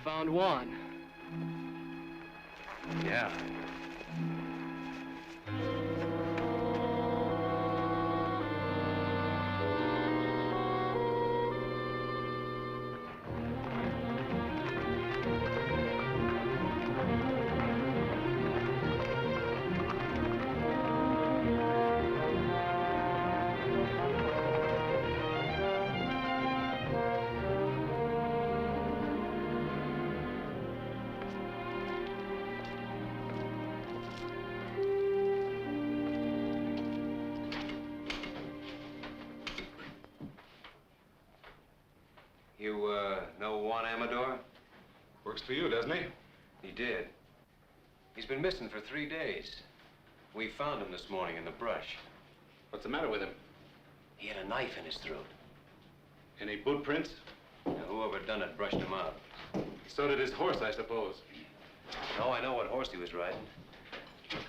found Juan. Yeah. You, know Juan Amador? Works for you, doesn't he? He did. He's been missing for 3 days. We found him this morning in the brush. What's the matter with him? He had a knife in his throat. Any boot prints? Now, whoever done it brushed him out. So did his horse, I suppose. No, I know what horse he was riding.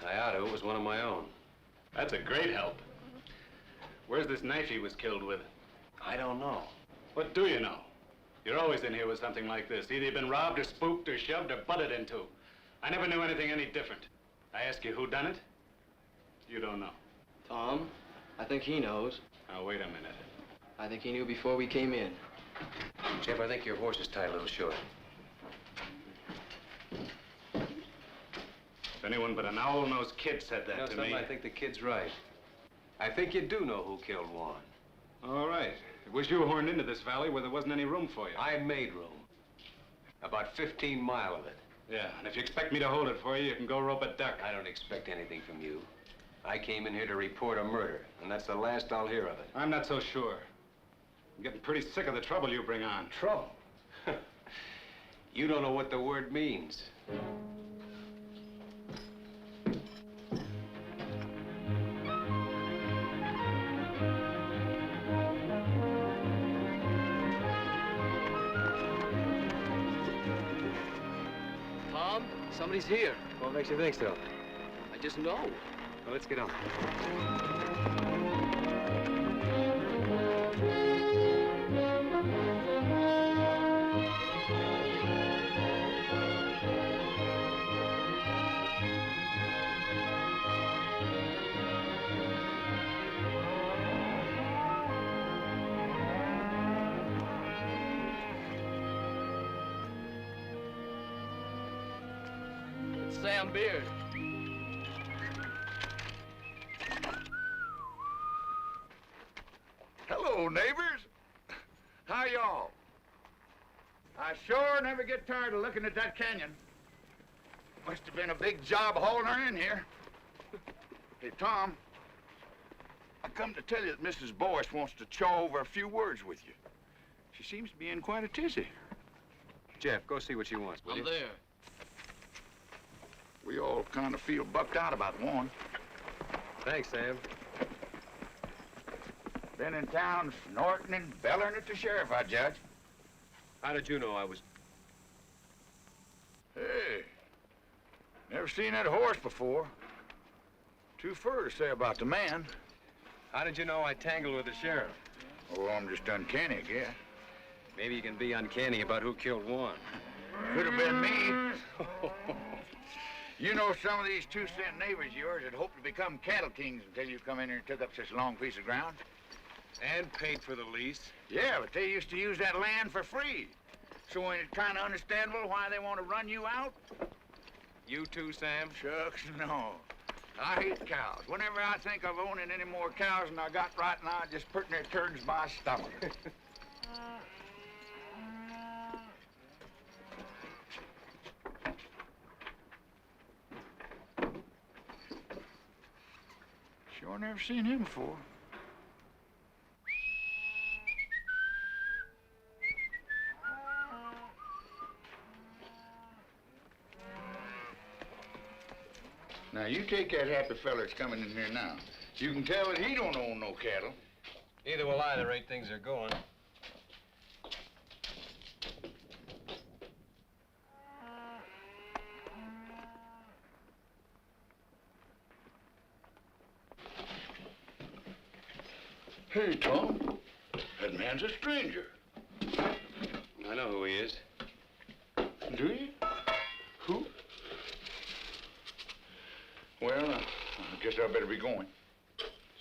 Kayado was one of my own. That's a great help. Where's this knife he was killed with? I don't know. What do you know? You're always in here with something like this. Either you've been robbed or spooked or shoved or butted into. I never knew anything any different. I ask you who done it? You don't know. Tom, I think he knows. Now, wait a minute. I think he knew before we came in. Jeff, I think your horse is tied a little short. If anyone but an owl-nosed kid said that to me... I think the kid's right. I think you do know who killed Juan. All right. It was you horned into this valley where there wasn't any room for you. I made room. About 15 mile of it. Yeah, and if you expect me to hold it for you, you can go rope a duck. I don't expect anything from you. I came in here to report a murder, and that's the last I'll hear of it. I'm not so sure. I'm getting pretty sick of the trouble you bring on. Trouble? You don't know what the word means. Tom, somebody's here. What makes you think so? I just know. Well, let's get on. It's Sam Beard. Hello, neighbors. How y'all? I sure never get tired of looking at that canyon. Must have been a big job hauling her in here. Hey, Tom, I come to tell you that Mrs. Boyce wants to chaw over a few words with you. She seems to be in quite a tizzy. Jeff, go see what she wants, will I'm you? there. We all kind of feel bucked out about one. Thanks, Sam. Been in town snorting and bellering at the sheriff, I judge. How did you know I was... Hey, never seen that horse before. Too fur to say about the man. How did you know I tangled with the sheriff? Oh, I'm just uncanny, I guess. Maybe you can be uncanny about who killed Juan. Could have been me. You know some of these 2-cent neighbors of yours that hope to become cattle kings until you come in here and took up such a long piece of ground? And paid for the lease. Yeah, but they used to use that land for free. So ain't it kind of understandable why they want to run you out? You too, Sam? Shucks, no. I hate cows. Whenever I think of owning any more cows than I got right now, I just put their turds my stomach. Sure never seen him before. Now, you take that happy fella that's coming in here now. You can tell that he don't own no cattle. Neither will I, the rate things are going. Hey, Tom. That man's a stranger. I know who he is. Do you? Who? Well, I guess I better be going.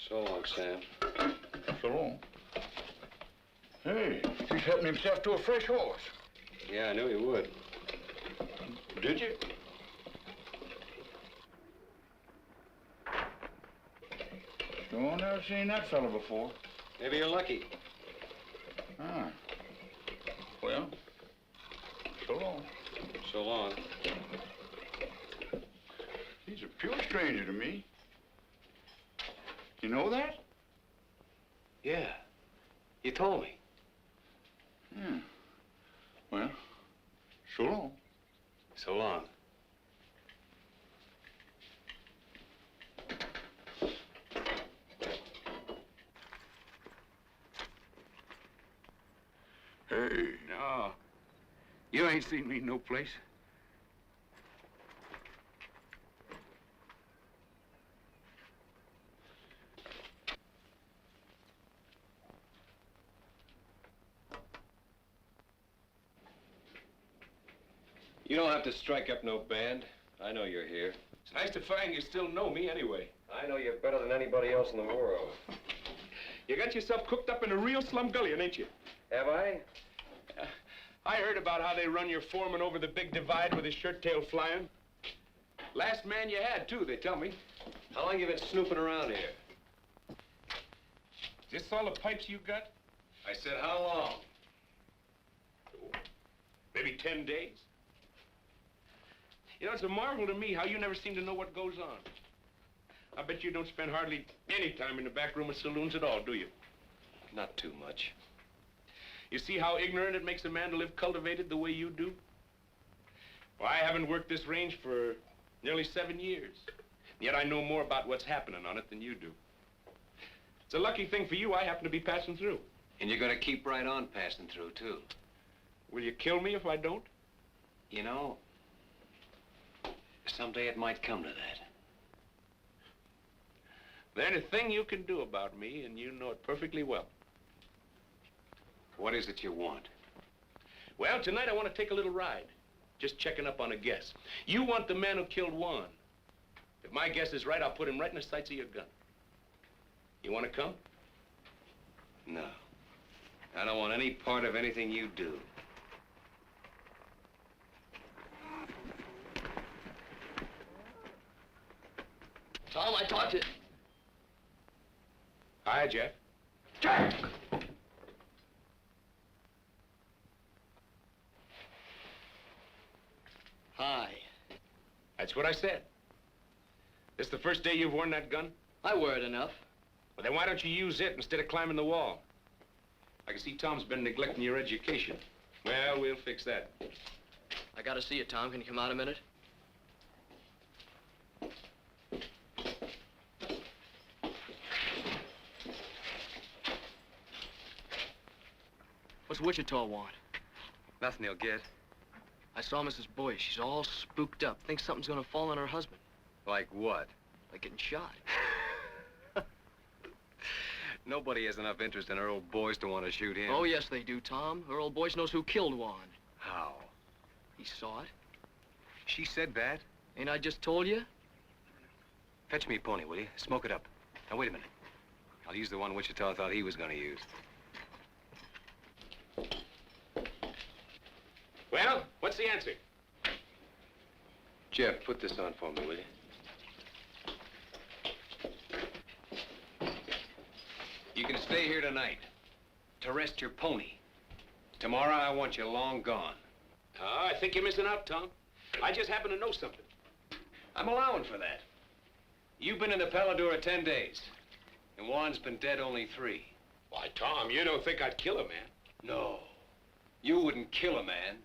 So long, Sam. So long. Hey, he's helping himself to a fresh horse. Yeah, I knew he would. Did you? Sure, never seen that fella before. Maybe you're lucky. Ah. Well, so long. So long. He's a pure stranger to me. You know that? Yeah. You told me. Yeah. Well, so long. So long. Hey. No. You ain't seen me no place. You don't have to strike up no band. I know you're here. It's nice to find you still know me anyway. I know you better than anybody else in the world. You got yourself cooked up in a real slumgullion, ain't you? Have I? I heard about how they run your foreman over the big divide with his shirt tail flying. Last man you had, too, they tell me. How long you been snooping around here? Is this all the pipes you got? I said, how long? Maybe 10 days. You know, it's a marvel to me how you never seem to know what goes on. I bet you don't spend hardly any time in the back room of saloons at all, do you? Not too much. You see how ignorant it makes a man to live cultivated the way you do? Well, I haven't worked this range for nearly 7 years. Yet I know more about what's happening on it than you do. It's a lucky thing for you I happen to be passing through. And you're gonna keep right on passing through, too. Will you kill me if I don't? You know, someday it might come to that. There's a thing you can do about me, and you know it perfectly well. What is it you want? Well, tonight I want to take a little ride. Just checking up on a guess. You want the man who killed Juan. If my guess is right, I'll put him right in the sights of your gun. You want to come? No. I don't want any part of anything you do. Tom, I talked to... Hi, Jeff. Jack! Hi. That's what I said. This the first day you've worn that gun? I wear it enough. Well, then why don't you use it instead of climbing the wall? I can see Tom's been neglecting your education. Well, we'll fix that. I gotta see you, Tom. Can you come out a minute? What's Wichita want? Nothing he'll get. I saw Mrs. Boyce. She's all spooked up. Thinks something's gonna fall on her husband. Like what? Like getting shot. Nobody has enough interest in her old boys to want to shoot him. Oh, yes, they do, Tom. Her old Boyce knows who killed Juan. How? He saw it. She said that? Ain't I just told you? Fetch me a pony, will you? Smoke it up. Now, wait a minute. I'll use the one Wichita thought he was going to use. Well, what's the answer? Jeff, put this on for me, will you? You can stay here tonight to rest your pony. Tomorrow, I want you long gone. Oh, I think you're missing out, Tom. I just happen to know something. I'm allowing for that. You've been in the Paladura 10 days, and Juan's been dead only 3. Why, Tom, you don't think I'd kill a man? No. You wouldn't kill a man,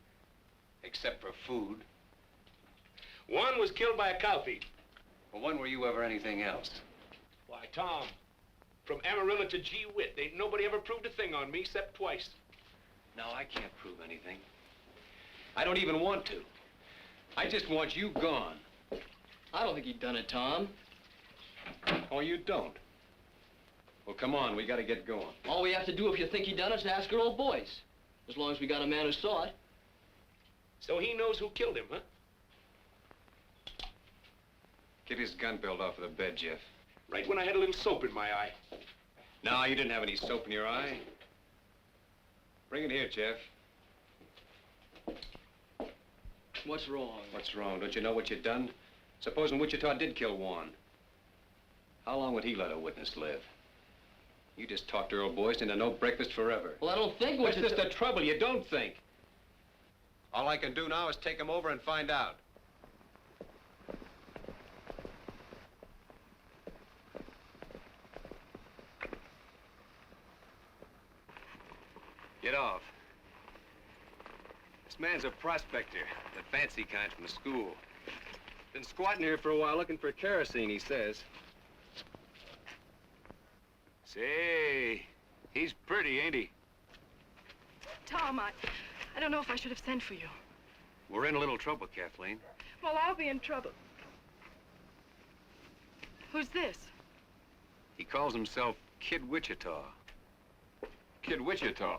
except for food. Juan was killed by a cow thief. Well, when were you ever anything else? Why, Tom, from Amarillo to Gee Whit, ain't nobody ever proved a thing on me except twice. No, I can't prove anything. I don't even want to. I just want you gone. I don't think he'd done it, Tom. Oh, you don't? Well, come on, we gotta get going. All we have to do if you think he done it is ask her old Boyce. As long as we got a man who saw it. So he knows who killed him, huh? Get his gun belt off of the bed, Jeff. Right when I had a little soap in my eye. No, you didn't have any soap in your eye. Bring it here, Jeff. What's wrong? What's wrong? Don't you know what you've done? Supposing Wichita did kill Juan. How long would he let a witness live? You just talked Earl Boyce into no breakfast forever. Well, I don't think That's just the trouble. You don't think. All I can do now is take him over and find out. Get off. This man's a prospector, the fancy kind from the school. Been squatting here for a while looking for kerosene, he says. Say, he's pretty, ain't he? Tom, I don't know if I should have sent for you. We're in a little trouble, Kathleen. Well, I'll be in trouble. Who's this? He calls himself Kid Wichita. Kid Wichita.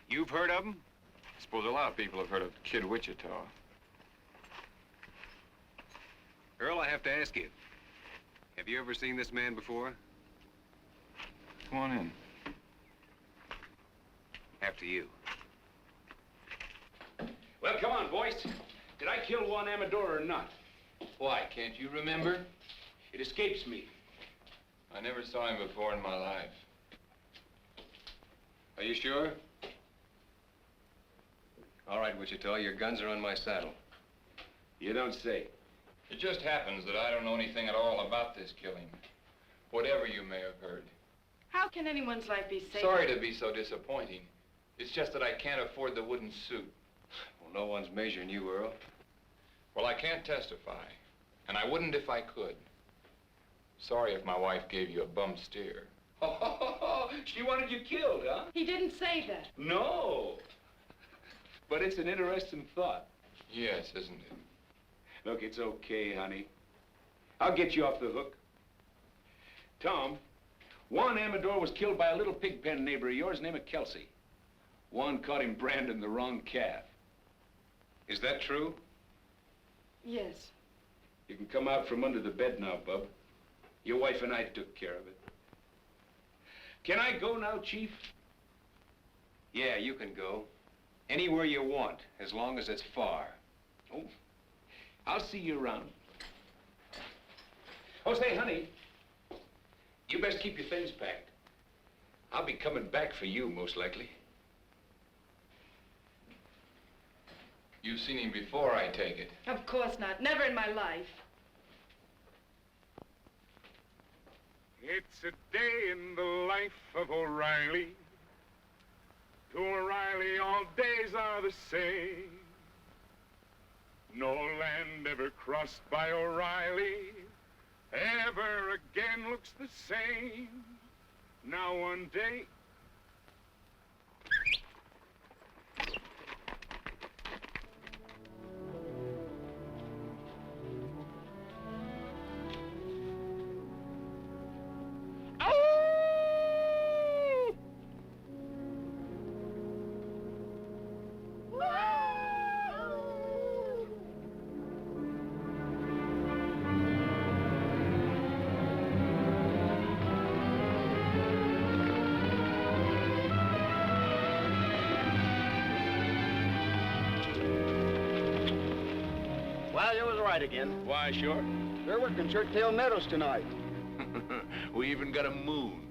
You've heard of him? I suppose a lot of people have heard of Kid Wichita. Earl, I have to ask you. Have you ever seen this man before? Come on in. After you. Well, come on, Boyce. Did I kill Juan Amador or not? Why, can't you remember? It escapes me. I never saw him before in my life. Are you sure? All right, Wichita, your guns are on my saddle. You don't say. It just happens that I don't know anything at all about this killing. Whatever you may have heard. How can anyone's life be safe? Sorry to be so disappointing. It's just that I can't afford the wooden suit. Well, no one's measuring you, Earl. Well, I can't testify. And I wouldn't if I could. Sorry if my wife gave you a bum steer. She wanted you killed, huh? He didn't say that. No. But it's an interesting thought. Yes, isn't it? Look, it's okay, honey. I'll get you off the hook. Tom, Juan Amador was killed by a little pig pen neighbor of yours named Kelsey. Juan caught him branding the wrong calf. Is that true? Yes. You can come out from under the bed now, Bub. Your wife and I took care of it. Can I go now, Chief? Yeah, you can go. Anywhere you want, as long as it's far. Oh, I'll see you around. Oh, say, honey, you best keep your things packed. I'll be coming back for you, most likely. You've seen him before, I take it. Of course not. Never in my life. It's a day in the life of O'Reilly. To O'Reilly, all days are the same. No land ever crossed by O'Reilly ever again looks the same. Now one day... Well, you was right again. Why, sure. They're working Shirttail Meadows tonight. We even got a moon.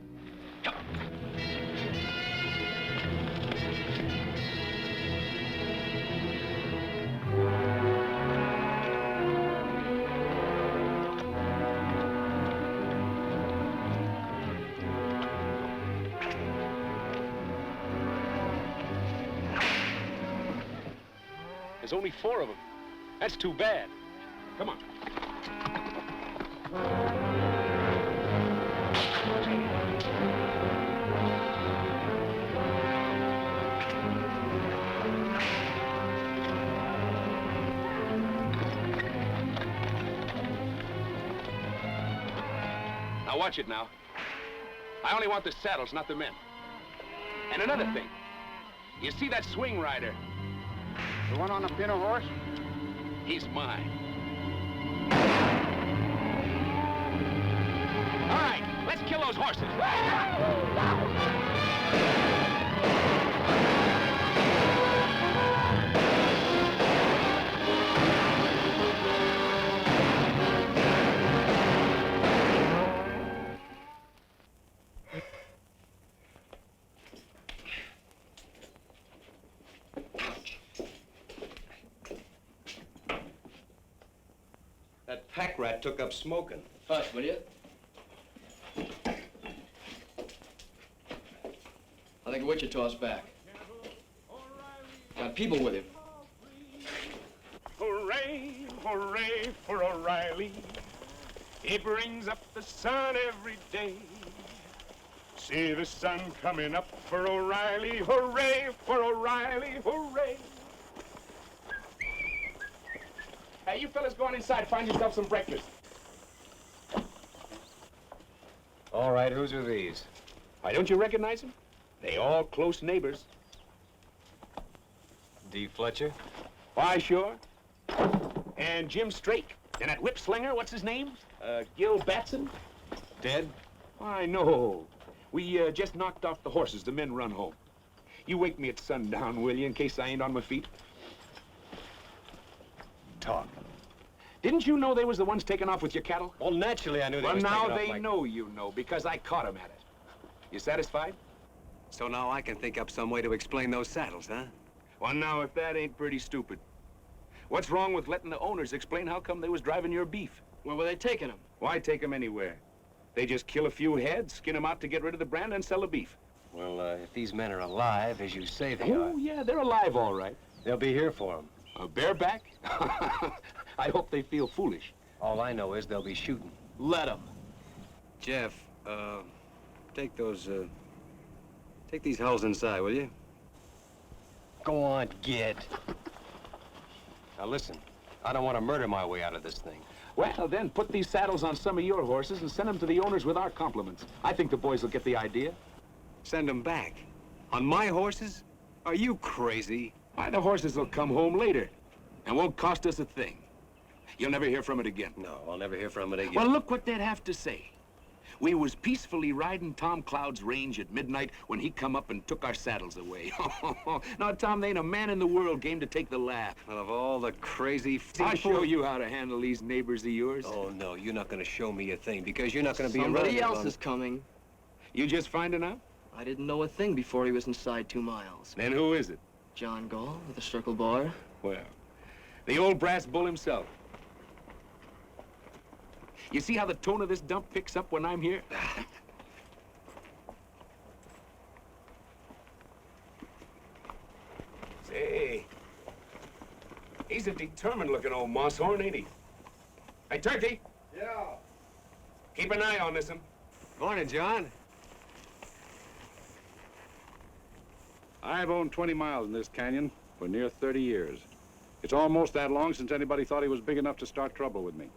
There's only 4 of them. That's too bad. Come on. Now watch it now. I only want the saddles, not the men. And another thing. You see that swing rider? The one on the pinto horse? He's mine. All right, let's kill those horses. That pack rat took up smoking. Hush, will you? I think Wichita's back. Got people with him. Hooray, hooray for O'Reilly. He brings up the sun every day. See the sun coming up for O'Reilly. Hooray for O'Reilly, hooray. Hey, you fellas go on inside, find yourself some breakfast. All right, whose are these? Why, don't you recognize them? They all close neighbors. D. Fletcher? Why, sure. And Jim Strake. And that whip slinger, what's his name? Gil Batson? Dead? Why, no. We just knocked off the horses. The men run home. You wake me at sundown, will you, in case I ain't on my feet? Talk. Didn't you know they was the ones taking off with your cattle? Well, naturally, I knew they Well, was now taking off they my- know you know, because I caught them at it. You satisfied? So now I can think up some way to explain those saddles, huh? Well, now, if that ain't pretty stupid. What's wrong with letting the owners explain how come they was driving your beef? Where were they taking him? Why take them anywhere? They just kill a few heads, skin them out to get rid of the brand, and sell the beef. Well, if these men are alive, as you say they Oh, are, yeah, they're alive, all right. they'll be here for them. Bareback? I hope they feel foolish. All I know is they'll be shooting. Let them. Jeff, take these hulls inside, will you? Go on, get. Now listen, I don't want to murder my way out of this thing. Well, then put these saddles on some of your horses and send them to the owners with our compliments. I think the boys will get the idea. Send them back. On my horses? Are you crazy? Why, the horses will come home later and won't cost us a thing. You'll never hear from it again. No, I'll never hear from it again. Well, look what they'd have to say. We was peacefully riding Tom Cloud's range at midnight when he come up and took our saddles away. Now, Tom, there ain't a man in the world game to take the laugh. Well, of all the crazy I'll show you how to handle these neighbors of yours. Oh, no, you're not going to show me a thing because you're not going to be Somebody around else is coming. You just finding out? I didn't know a thing before he was inside 2 miles. Then who is it? John Gall with the Circle Bar. Well, the old brass bull himself. You see how the tone of this dump picks up when I'm here? Say, he's a determined-looking old moss-horn, ain't he? Hey, Turkey! Yeah. Keep an eye on this one. Morning, John. I've owned 20 miles in this canyon for near 30 years. It's almost that long since anybody thought he was big enough to start trouble with me.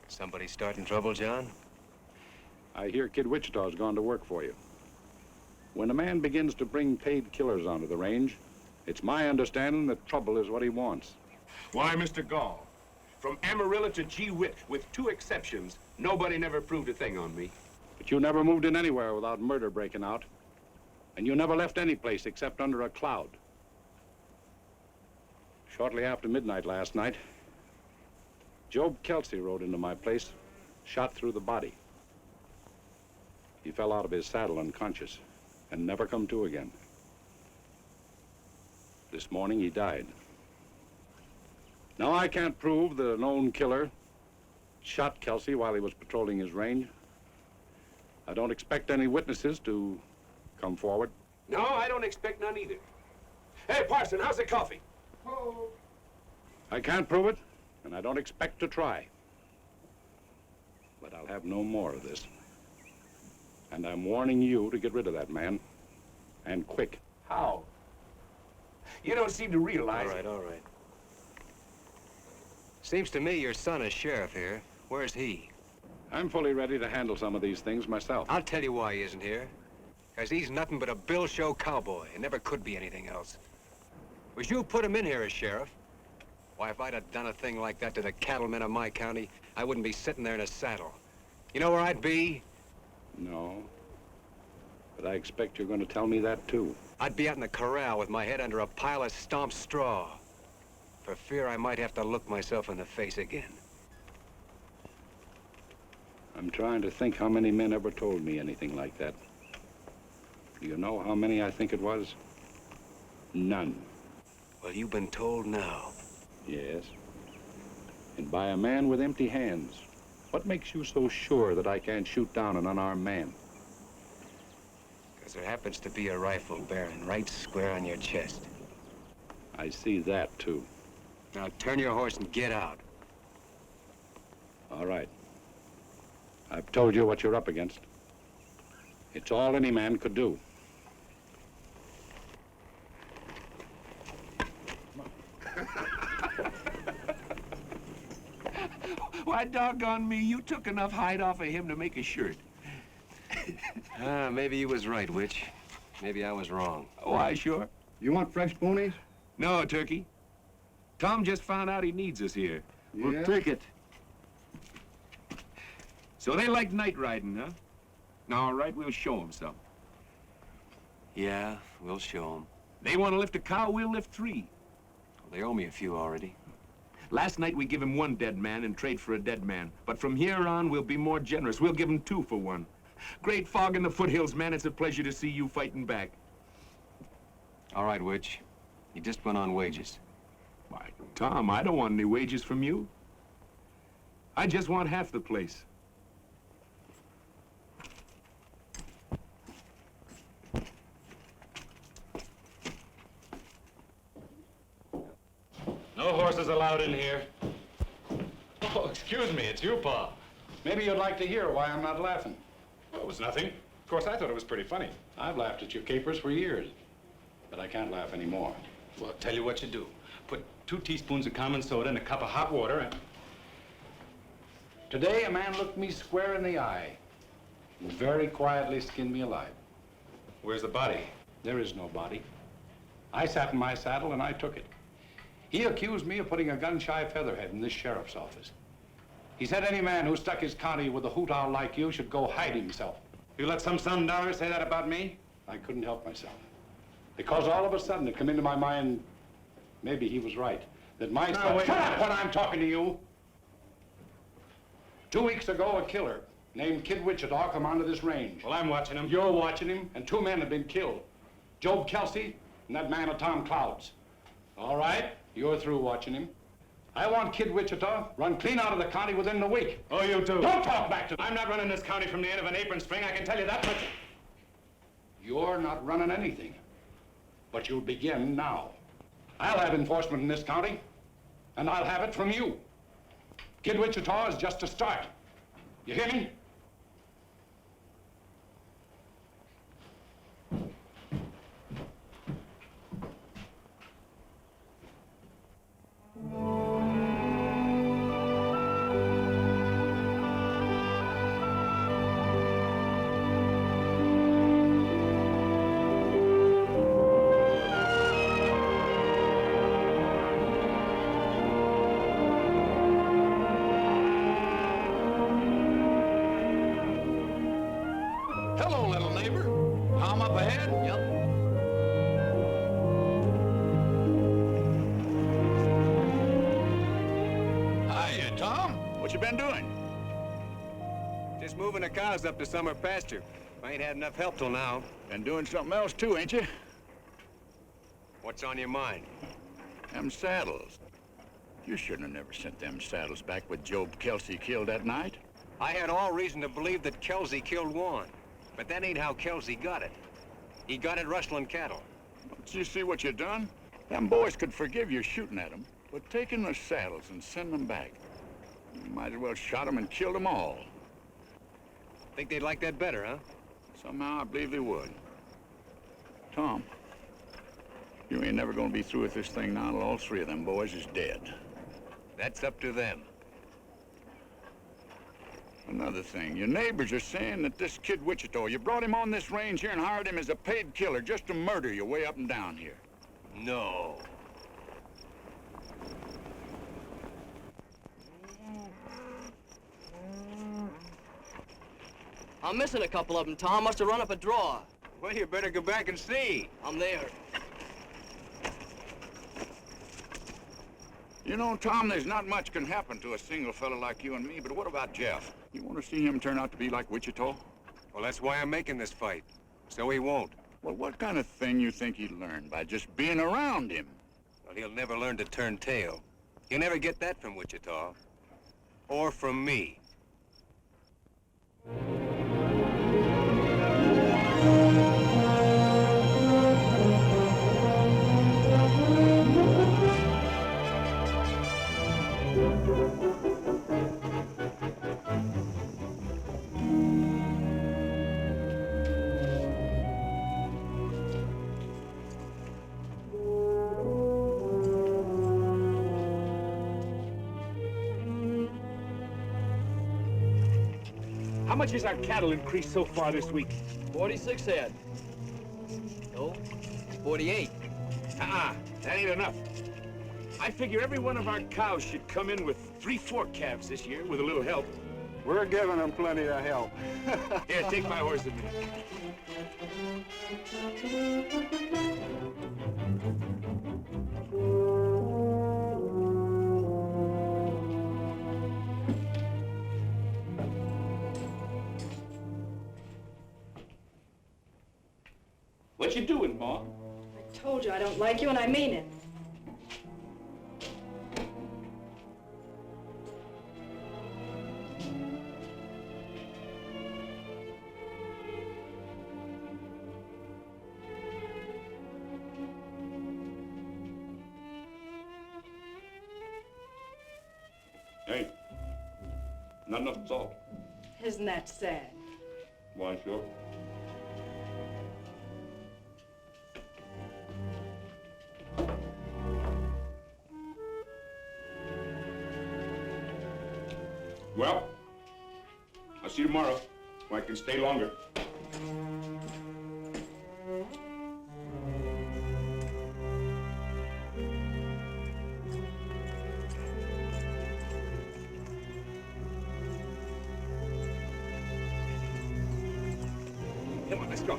Somebody starting trouble, John? I hear Kid Wichita's gone to work for you. When a man begins to bring paid killers onto the range, it's my understanding that trouble is what he wants. Why, Mr. Gall, from Amarillo to Gee Whip, with 2 exceptions, nobody never proved a thing on me. But you never moved in anywhere without murder breaking out. And you never left any place except under a cloud. Shortly after midnight last night, Job Kelsey rode into my place, shot through the body. He fell out of his saddle unconscious and never come to again. This morning he died. Now I can't prove that a known killer shot Kelsey while he was patrolling his range. I don't expect any witnesses to come forward. No, I don't expect none either. Hey, Parson, how's the coffee? I can't prove it, and I don't expect to try. But I'll have no more of this. And I'm warning you to get rid of that man, and quick. How? You don't seem to realize... All right. Seems to me your son is sheriff here. Where's he? I'm fully ready to handle some of these things myself. I'll tell you why he isn't here. Because he's nothing but a bill show cowboy and never could be anything else. Was you put him in here as sheriff? Why, if I'd have done a thing like that to the cattlemen of my county, I wouldn't be sitting there in a saddle. You know where I'd be? No. But I expect you're going to tell me that, too. I'd be out in the corral with my head under a pile of stomped straw, for fear I might have to look myself in the face again. I'm trying to think how many men ever told me anything like that. Do you know how many I think it was? None. Well, you've been told now. Yes. And by a man with empty hands. What makes you so sure that I can't shoot down an unarmed man? Because there happens to be a rifle bearing right square on your chest. I see that, too. Now turn your horse and get out. All right. I've told you what you're up against. It's all any man could do. Why, doggone me, you took enough hide off of him to make a shirt. Maybe you was right, Witch. Maybe I was wrong. Why, sure. You want fresh ponies? No, Turkey. Tom just found out he needs us here. Yeah. Take it. So they like night riding, huh? All right, we'll show them some. Yeah, we'll show them. They want to lift a cow, we'll lift 3. They owe me a few already. Last night we give him 1 dead man and trade for a dead man. But from here on, we'll be more generous. We'll give him 2 for 1. Great fog in the foothills, man. It's a pleasure to see you fighting back. All right, Witch. You just went on wages. Why, Tom, I don't want any wages from you. I just want half the place. No horses allowed in here. Oh, excuse me, it's you, Pa. Maybe you'd like to hear why I'm not laughing. Well, it was nothing. Of course, I thought it was pretty funny. I've laughed at your capers for years, but I can't laugh anymore. Well, I'll tell you what you do. Put 2 teaspoons of common soda in a cup of hot water and... Today, a man looked me square in the eye and very quietly skinned me alive. Where's the body? There is no body. I sat in my saddle and I took it. He accused me of putting a gun-shy featherhead in this sheriff's office. He said any man who stuck his county with a hoot owl like you should go hide himself. You let some sundowner say that about me? I couldn't help myself. Because all of a sudden it come into my mind, maybe he was right, that my son... wait a Shut minute. up when I'm talking to you! 2 weeks ago, a killer named Kid Wichita come onto this range. Well, I'm watching him. You're watching him, and 2 men have been killed. Job Kelsey and that man of Tom Cloud's. All right, you're through watching him. I want Kid Wichita run clean out of the county within the week. Oh, you too. Don't talk back to me. I'm not running this county from the end of an apron string, I can tell you that much. You're not running anything, but you'll begin now. I'll have enforcement in this county, and I'll have it from you. Kid Wichita is just a start. You hear me? Hello, little neighbor. Tom up ahead? Yep. Hiya, Tom. What you been doing? Just moving the cows up to summer pasture. I ain't had enough help till now. Been doing something else too, ain't you? What's on your mind? Them saddles. You shouldn't have never sent them saddles back with Job Kelsey killed that night. I had all reason to believe that Kelsey killed Juan. But that ain't how Kelsey got it. He got it rustling cattle. Don't you see what you done? Them boys could forgive you shooting at them, but taking the saddles and sending them back. You might as well shot them and killed them all. Think they'd like that better, huh? Somehow I believe they would. Tom, you ain't never gonna be through with this thing now till all 3 of them boys is dead. That's up to them. Another thing, your neighbors are saying that this Kid Wichita, you brought him on this range here and hired him as a paid killer just to murder you way up and down here. No. I'm missing a couple of them, Tom. Must have run up a draw. Well, you better go back and see. I'm there. You know, Tom, there's not much can happen to a single fella like you and me, but what about Jeff? You want to see him turn out to be like Wichita? Well, that's why I'm making this fight. So he won't. Well, what kind of thing you think he'd learn by just being around him? Well, he'll never learn to turn tail. You'll never get that from Wichita. Or from me. How much has our cattle increased so far this week? 46 head. No, 48. That ain't enough. I figure every one of our cows should come in with 3-4 calves this year with a little help. We're giving them plenty of help. Here, take my horse with me. What you doing, Ma? I told you I don't like you, and I mean it. Hey, not enough salt. Isn't that sad? Why, sure. Well, I'll see you tomorrow, so I can stay longer. Come on, let's go.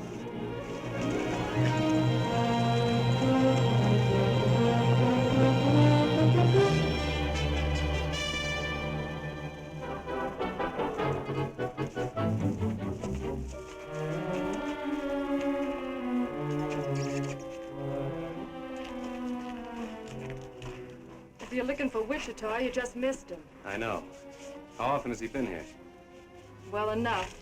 If you're looking for Wichita, you just missed him. I know. How often has he been here? Well enough.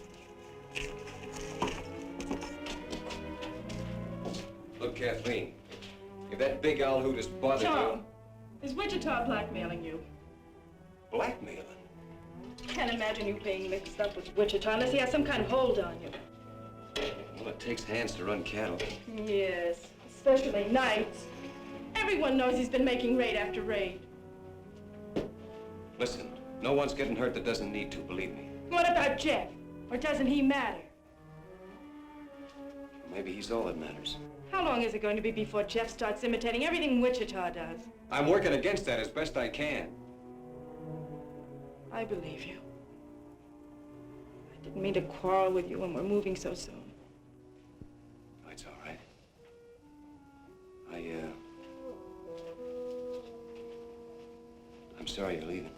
Look, Kathleen, if that big owl hoot has bothered Tom, is Wichita blackmailing you? you... Blackmailing? Can't imagine you being mixed up with Wichita unless he has some kind of hold on you. Well, it takes hands to run cattle. Yes, especially nights. Everyone knows he's been making raid after raid. Listen, no one's getting hurt that doesn't need to, believe me. What about Jeff? Or doesn't he matter? Maybe he's all that matters. How long is it going to be before Jeff starts imitating everything Wichita does? I'm working against that as best I can. I believe you. I didn't mean to quarrel with you when we're moving so soon. It's all right. I'm sorry you're leaving.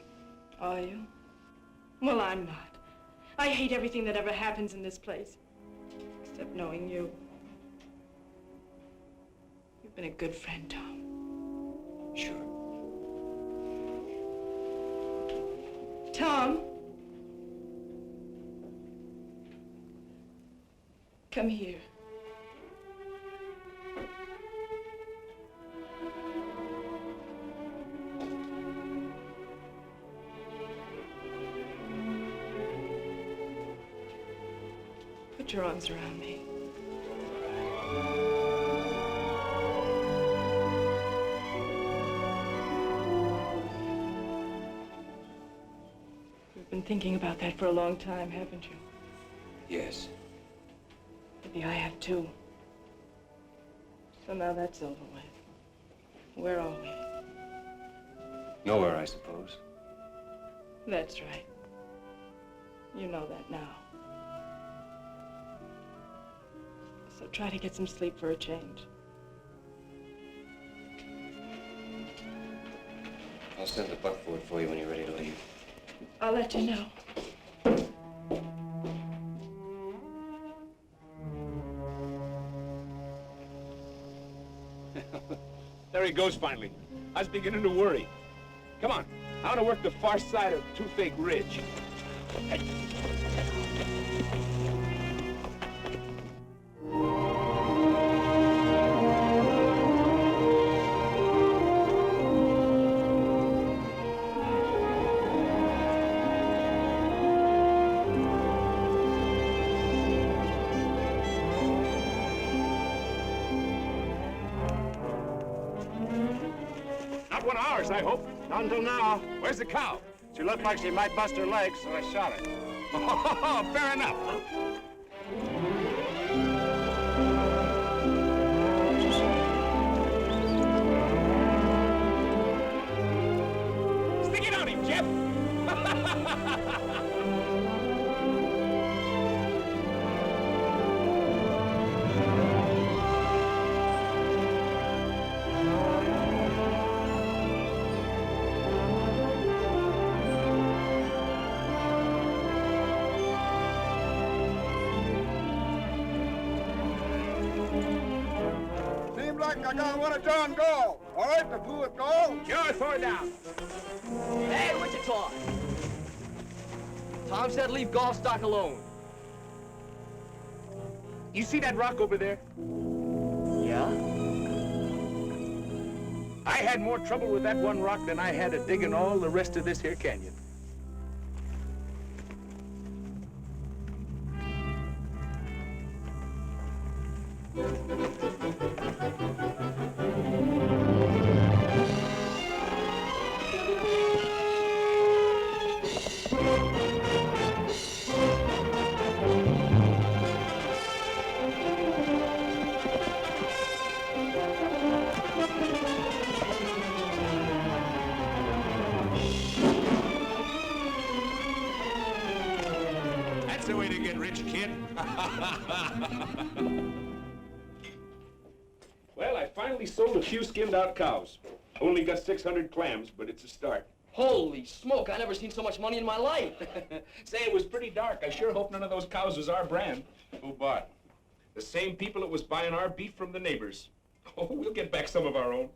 Are you? Well, I'm not. I hate everything that ever happens in this place. Except knowing you. You've been a good friend, Tom. Sure. Tom? Come here. Put your arms around me. You've been thinking about that for a long time, haven't you? Yes. Maybe I have too. So now that's over with. Where are we? Nowhere, I suppose. That's right. You know that now. So try to get some sleep for a change. I'll send the buckboard for you when you're ready to leave. I'll let you know. There he goes finally. I was beginning to worry. Come on, I want to work the far side of Toothache Ridge. Not one of ours, I hope. Not until now. Where's the cow? She looked like she might bust her legs, so I shot her. Oh, fair enough. Stick it on him, Jeff. Seems like I got one of John Gall. All right, the blue at Gall. Sure, throw it down. Hey, Wichita! Tom said leave Gallstock alone. You see that rock over there? Yeah? I had more trouble with that one rock than I had at digging all the rest of this here canyon. That's the way to get rich, kid. Well, I finally sold a few skinned-out cows. Only got 600 clams, but it's a start. Holy smoke, I never seen so much money in my life. Say, it was pretty dark. I sure hope none of those cows was our brand. Who bought? The same people that was buying our beef from the neighbors. Oh, we'll get back some of our own.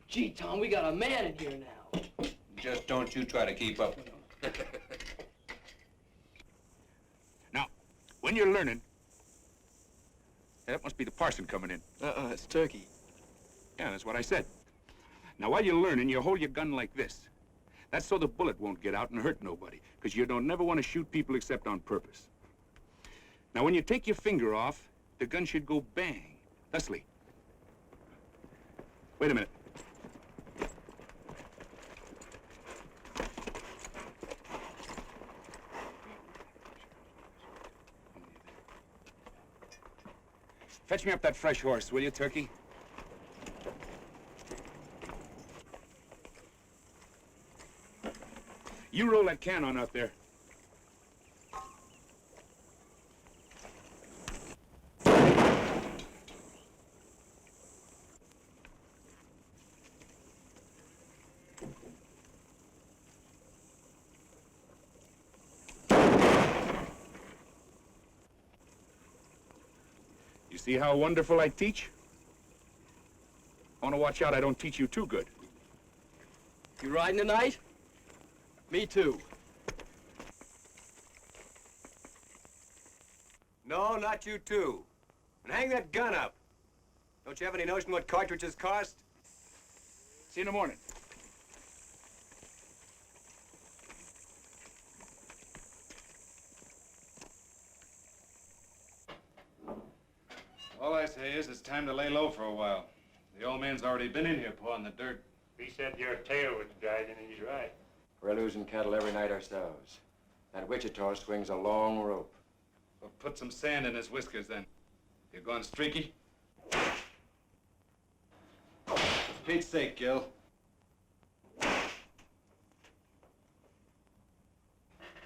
Gee, Tom, we got a man in here now. Just don't you try to keep up with him. Now, when you're learning, that must be the parson coming in. It's Turkey. Yeah, that's what I said. Now, while you're learning, you hold your gun like this. That's so the bullet won't get out and hurt nobody, because you don't never want to shoot people except on purpose. Now, when you take your finger off, the gun should go bang, thusly. Wait a minute. Fetch me up that fresh horse, will you, Turkey? You roll that can on out there. You see how wonderful I teach? I want to watch out I don't teach you too good. You riding tonight? Me too. No, not you too. And hang that gun up. Don't you have any notion what cartridges cost? See you in the morning. All I say is it's time to lay low for a while. The old man's already been in here pawing the dirt. He said your tail was dragging, and he's right. We're losing cattle every night ourselves. That Wichita swings a long rope. Well, put some sand in his whiskers, then. You going streaky? For Pete's sake, Gil.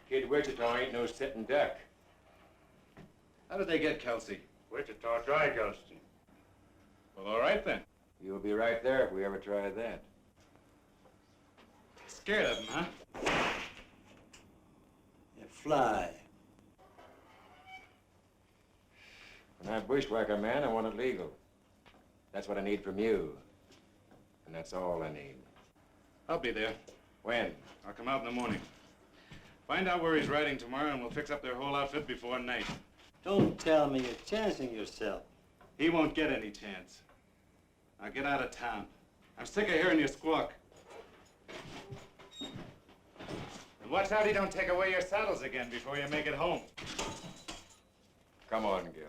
Kid Wichita ain't no sitting duck. How did they get Kelsey? Wichita Dry Gulchton. Well, all right then. You'll be right there if we ever try that. Scared of him, huh? You fly. When I'm bushwhacker man, I want it legal. That's what I need from you. And that's all I need. I'll be there. When? I'll come out in the morning. Find out where he's riding tomorrow, and we'll fix up their whole outfit before night. Don't tell me you're chancing yourself. He won't get any chance. Now get out of town. I'm sick of hearing you squawk. And watch out he don't take away your saddles again before you make it home. Come on, Gil.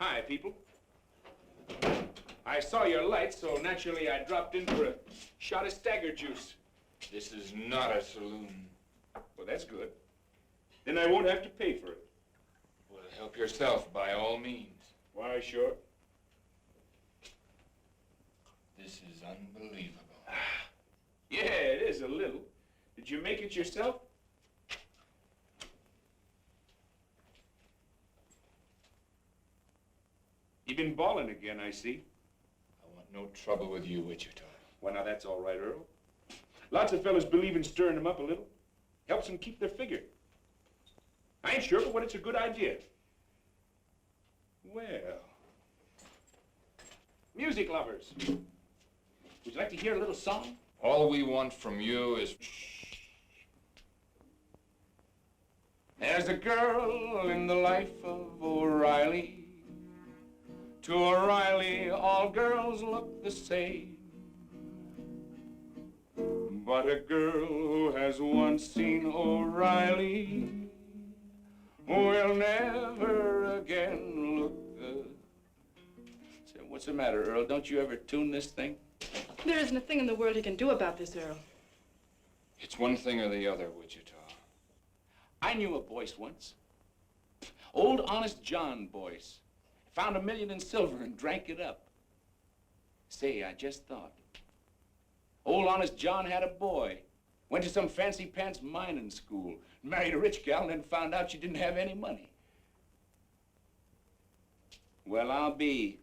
Hi, people. I saw your light, so naturally I dropped in for a shot of stagger juice. This is not a saloon. Well, that's good. Then I won't have to pay for it. Well, help yourself by all means. Why, sure. This is unbelievable. Yeah, it is a little. Did you make it yourself? You've been balling again, I see. I want no trouble with you, Wichita. Well, now, that's all right, Earl. Lots of fellas believe in stirring them up a little. Helps them keep their figure. I ain't sure, but what it's a good idea. Well, music lovers. Would you like to hear a little song? All we want from you is... There's a girl in the life of O'Reilly. To O'Reilly, all girls look the same. But a girl who has once seen O'Reilly will never again look the... Say, what's the matter, Earl? Don't you ever tune this thing? There isn't a thing in the world he can do about this, Earl. It's one thing or the other, Wichita. I knew a Boyce once. Old Honest John Boyce. Found $1 million in silver and drank it up. Say, I just thought. Old Honest John had a boy. Went to some fancy pants mining school. Married a rich gal and then found out she didn't have any money. Well, I'll be.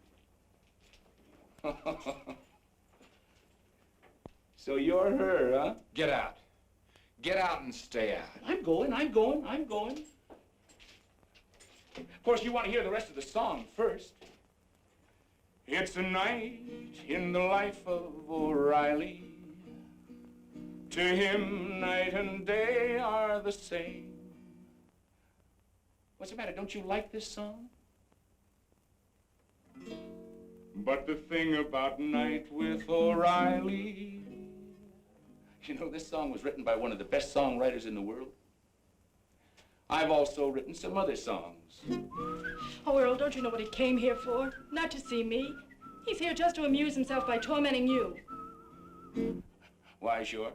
So you're her, huh? Get out. Get out and stay out. I'm going. Of course, you want to hear the rest of the song first. It's a night in the life of O'Reilly. To him, night and day are the same. What's the matter? Don't you like this song? But the thing about Night with O'Reilly, you know, this song was written by one of the best songwriters in the world. I've also written some other songs. Oh, Earl, don't you know what he came here for? Not to see me. He's here just to amuse himself by tormenting you. Why, sure.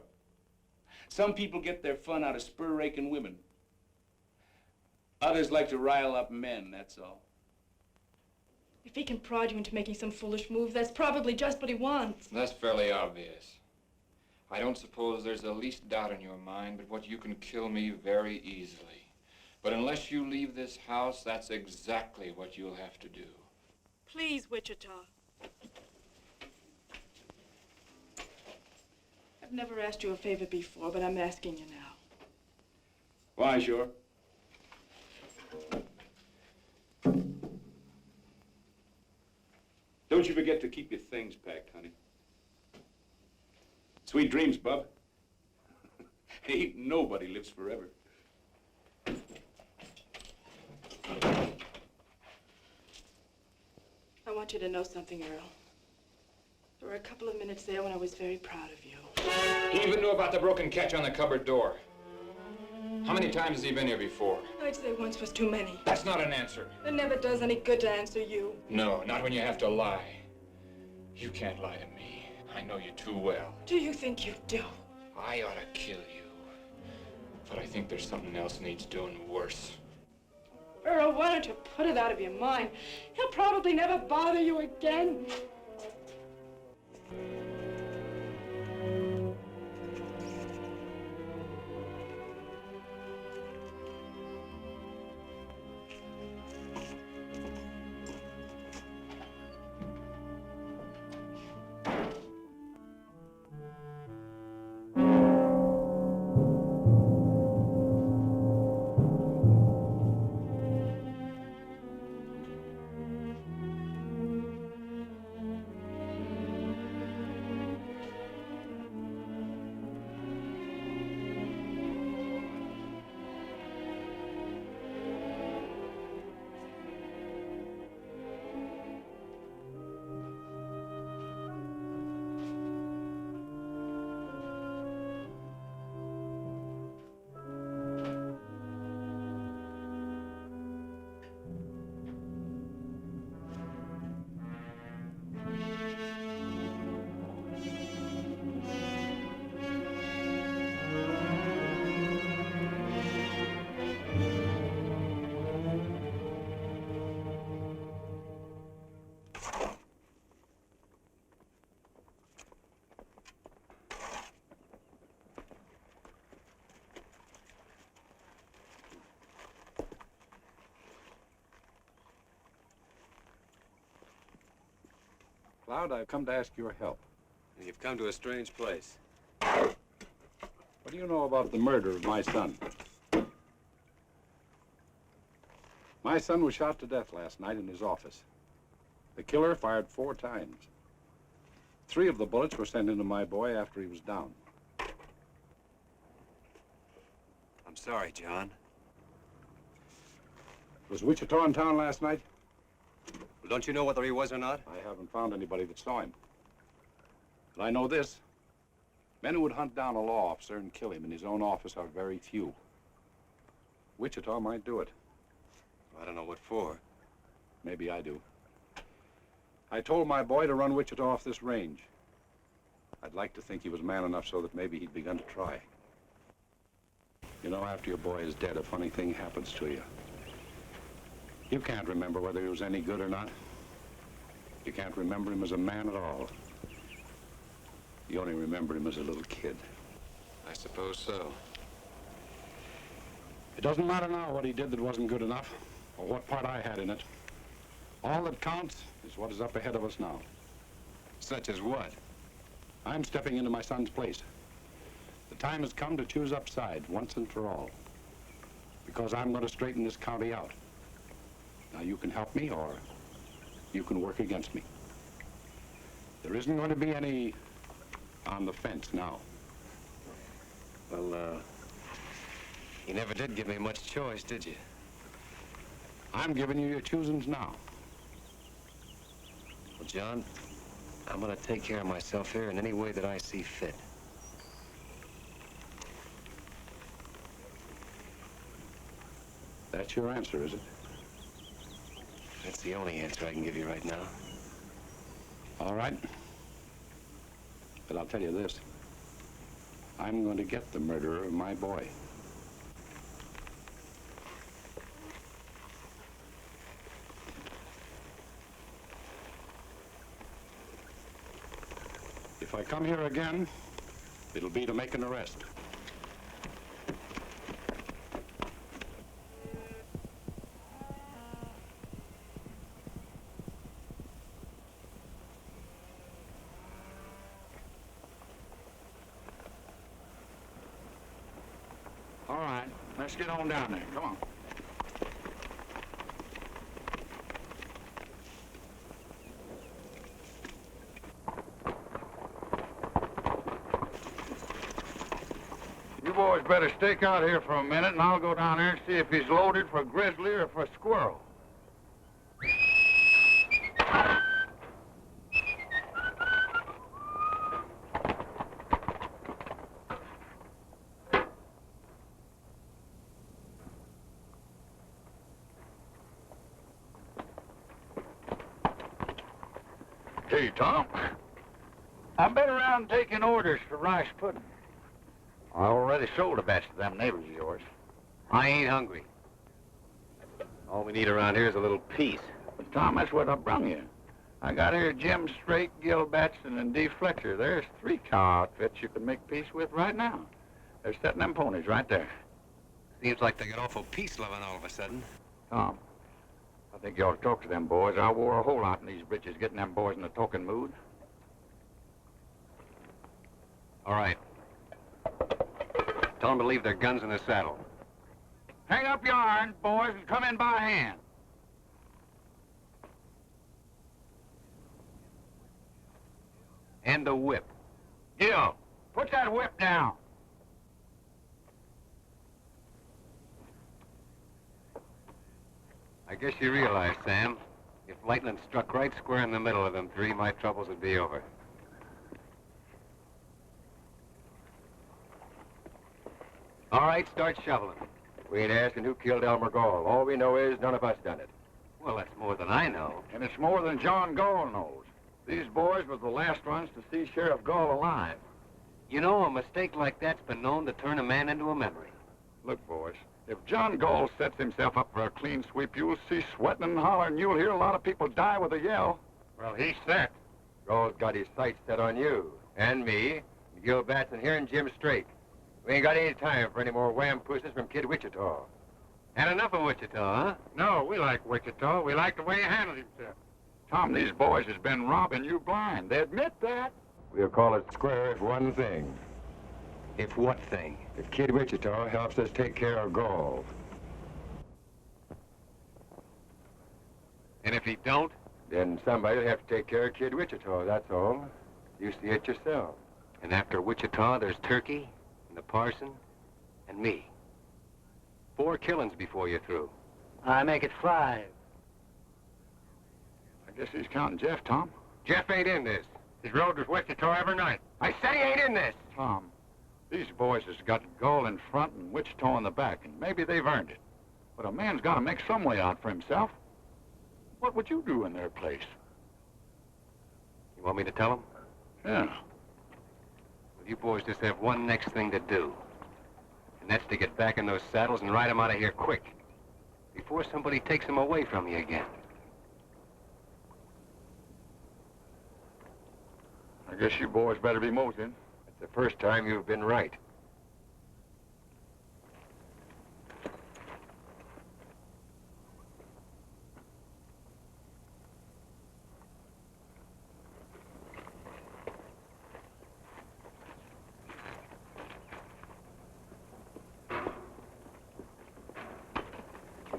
Some people get their fun out of spur-raking women. Others like to rile up men, that's all. If he can prod you into making some foolish move, that's probably just what he wants. That's fairly obvious. I don't suppose there's the least doubt in your mind but what you can kill me very easily. But unless you leave this house, that's exactly what you'll have to do. Please, Wichita. I've never asked you a favor before, but I'm asking you now. Why, sure? Don't you forget to keep your things packed, honey. Sweet dreams, bub. Ain't nobody lives forever. I want you to know something, Earl. There were a couple of minutes there when I was very proud of you. He even knew about the broken catch on the cupboard door. How many times has he been here before? I'd say once was too many. That's not an answer. It never does any good to answer you. No, not when you have to lie. You can't lie to me. I know you too well. Do you think you do? I ought to kill you. But I think there's something else needs doing worse. Earl, why don't you put it out of your mind? He'll probably never bother you again. Cloud, I've come to ask your help. You've come to a strange place. What do you know about the murder of my son? My son was shot to death last night in his office. The killer fired 4 times. 3 of the bullets were sent into my boy after he was down. I'm sorry, John. Was Wichita in town last night? Well, don't you know whether he was or not? I haven't found anybody that saw him. But I know this. Men who would hunt down a law officer and kill him in his own office are very few. Wichita might do it. I don't know what for. Maybe I do. I told my boy to run Wichita off this range. I'd like to think he was man enough so that maybe he'd begun to try. You know, after your boy is dead, a funny thing happens to you. You can't remember whether he was any good or not. You can't remember him as a man at all. You only remember him as a little kid. I suppose so. It doesn't matter now what he did that wasn't good enough, or what part I had in it. All that counts is what is up ahead of us now. Such as what? I'm stepping into my son's place. The time has come to choose upside once and for all. Because I'm going to straighten this county out. Now, you can help me, or you can work against me. There isn't going to be any on the fence now. Well, you never did give me much choice, did you? I'm giving you your choosings now. Well, John, I'm gonna take care of myself here in any way that I see fit. That's your answer, is it? That's the only answer I can give you right now. All right. But I'll tell you this. I'm going to get the murderer of my boy. If I come here again, it'll be to make an arrest. All right, let's get on down there. Come on. You boys better stake out here for a minute, and I'll go down there and see if he's loaded for grizzly or for squirrel. Hey, Tom. I've been around taking orders for rice pudding. I already sold a batch to them neighbors of yours. I ain't hungry. All we need around here is a little peace. But Tom, that's what I brung you. I got here Jim Straight, Gil Batson, and Dee Fletcher. There's 3 cow outfits you can make peace with right now. They're setting them ponies right there. Seems like they got awful peace-loving all of a sudden. Tom, I think you ought to talk to them boys. I wore a whole lot in these britches getting them boys in a talking mood. All right. Tell them to leave their guns in the saddle. Hang up your irons, boys, and come in by hand. And the whip. Gil, put that whip down. I guess you realize, Sam, if lightning struck right square in the middle of them 3, my troubles would be over. All right, start shoveling. We ain't asking who killed Elmer Gall. All we know is none of us done it. Well, that's more than I know. And it's more than John Gall knows. These boys were the last ones to see Sheriff Gall alive. You know, a mistake like that's been known to turn a man into a memory. Look, boys, if John Gall sets himself up for a clean sweep, you'll see sweating and hollering. You'll hear a lot of people die with a yell. Well, he's set. Gall's got his sights set on you, and me, and Gil Batson here, and Jim Straight. We ain't got any time for any more wham pusses from Kid Wichita. Had enough of Wichita, huh? No, we like Wichita. We like the way he handled himself. Tom, these boys has been robbing you blind. They admit that. We'll call it square if one thing. If what thing? If Kid Wichita helps us take care of Gall. And if he don't? Then somebody'll have to take care of Kid Wichita, that's all. You see it yourself. And after Wichita, there's Turkey, and the parson, and me. 4 killings before you're through. I make it 5. I guess he's counting Jeff, Tom. Jeff ain't in this. He's rode with Wichita every night. I say he ain't in this. Tom, these boys has got Gall in front and Wichita in the back, and maybe they've earned it. But a man's got to make some way out for himself. What would you do in their place? You want me to tell him? Yeah. Well, you boys just have one next thing to do. And that's to get back in those saddles and ride them out of here quick. Before somebody takes them away from you again. I guess you boys better be moseying. It's the first time you've been right.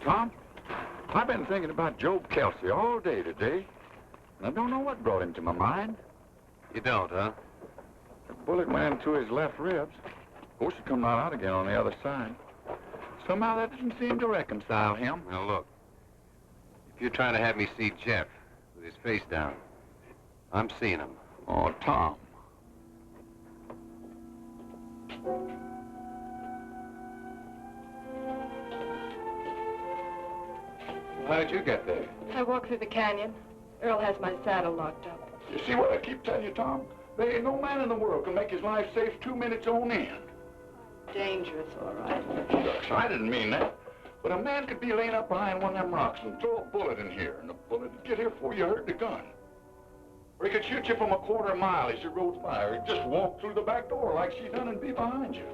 Tom, I've been thinking about Job Kelsey all day today, and I don't know what brought him to my mind. You don't, huh? The bullet went into his left ribs. Of course, it come right out again on the other side. Somehow that didn't seem to reconcile him. Now, look. If you're trying to have me see Jeff with his face down, I'm seeing him. Oh, Tom. How'd you get there? I walked through the canyon. Earl has my saddle locked up. You see what I keep telling you, Tom? There ain't no man in the world can make his life safe 2 minutes on end. Dangerous, all right. Shucks, I didn't mean that. But a man could be laying up behind one of them rocks and throw a bullet in here, and the bullet would get here before you heard the gun. Or he could shoot you from a quarter mile as you rode by, or just walk through the back door like she done and be behind you.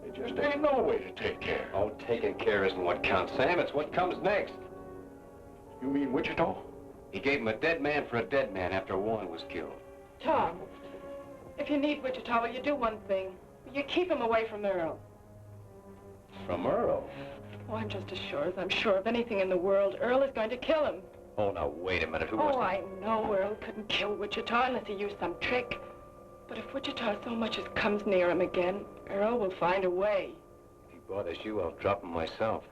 There just ain't no way to take care. Oh, taking care isn't what counts, Sam. It's what comes next. You mean Wichita? He gave him a dead man for a dead man after Warren was killed. Tom, if you need Wichita, will you do one thing? Will you keep him away from Earl? From Earl? Oh, I'm just as sure as I'm sure of anything in the world. Earl is going to kill him. Oh, now, wait a minute. Who was Oh, I know Earl couldn't kill Wichita unless he used some trick. But if Wichita so much as comes near him again, Earl will find a way. If he bothers you, I'll drop him myself.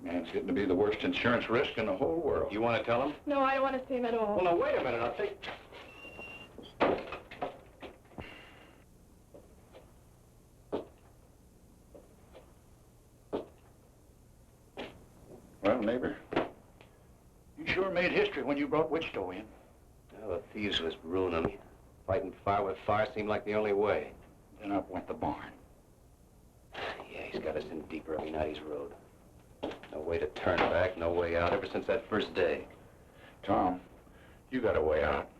Man's getting to be the worst insurance risk in the whole world. You want to tell him? No, I don't want to see him at all. Well, now, wait a minute. I'll take... Well, neighbor, you sure made history when you brought Wichita in. Well, the thieves was ruining me. Fighting fire with fire seemed like the only way. Then up went the barn. Yeah, he's got us in deeper every night he's rode. No way to turn back, no way out, ever since that first day. Tom, you got a way out.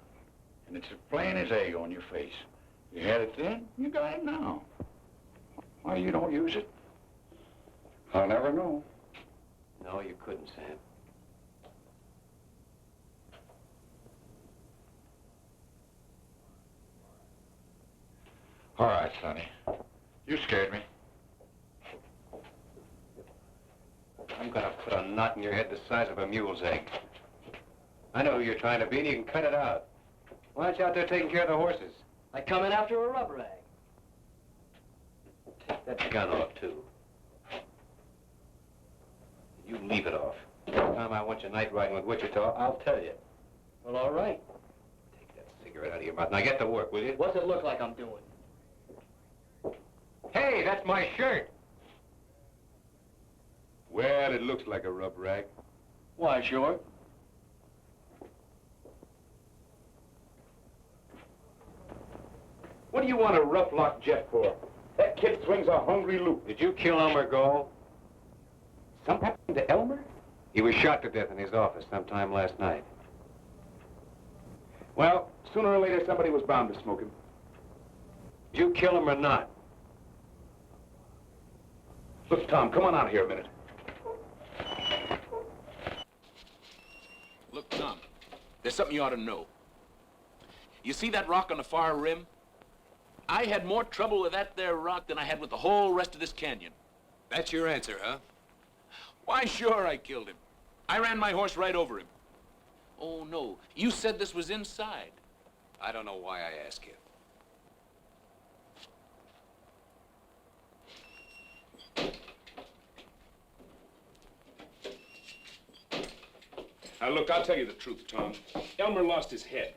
And it's as plain as egg on your face. You had it then, you got it now. Why you don't use it? I'll never know. No, you couldn't, Sam. All right, Sonny. You scared me. I'm gonna put a knot in your head the size of a mule's egg. I know who you're trying to be, and you can cut it out. Why aren't you out there taking care of the horses? I come in after a rub rag. Take that gun off, too. You leave it off. Next time I want you night riding with Wichita, I'll tell you. Well, all right. Take that cigarette out of your mouth. Now get to work, will you? What's it look like I'm doing? Hey, that's my shirt. Well, it looks like a rub rag. Why, sure. What do you want a rough lock jet for? That kid swings a hungry loop. Did you kill Elmer Gall? Something happened to Elmer? He was shot to death in his office sometime last night. Well, sooner or later, somebody was bound to smoke him. Did you kill him or not? Look, Tom, come on out here a minute. Look, Tom, there's something you ought to know. You see that rock on the far rim? I had more trouble with that there rock than I had with the whole rest of this canyon. That's your answer, huh? Why, sure, I killed him. I ran my horse right over him. Oh, no, you said this was inside. I don't know why I ask you. Now, look, I'll tell you the truth, Tom. Elmer lost his head.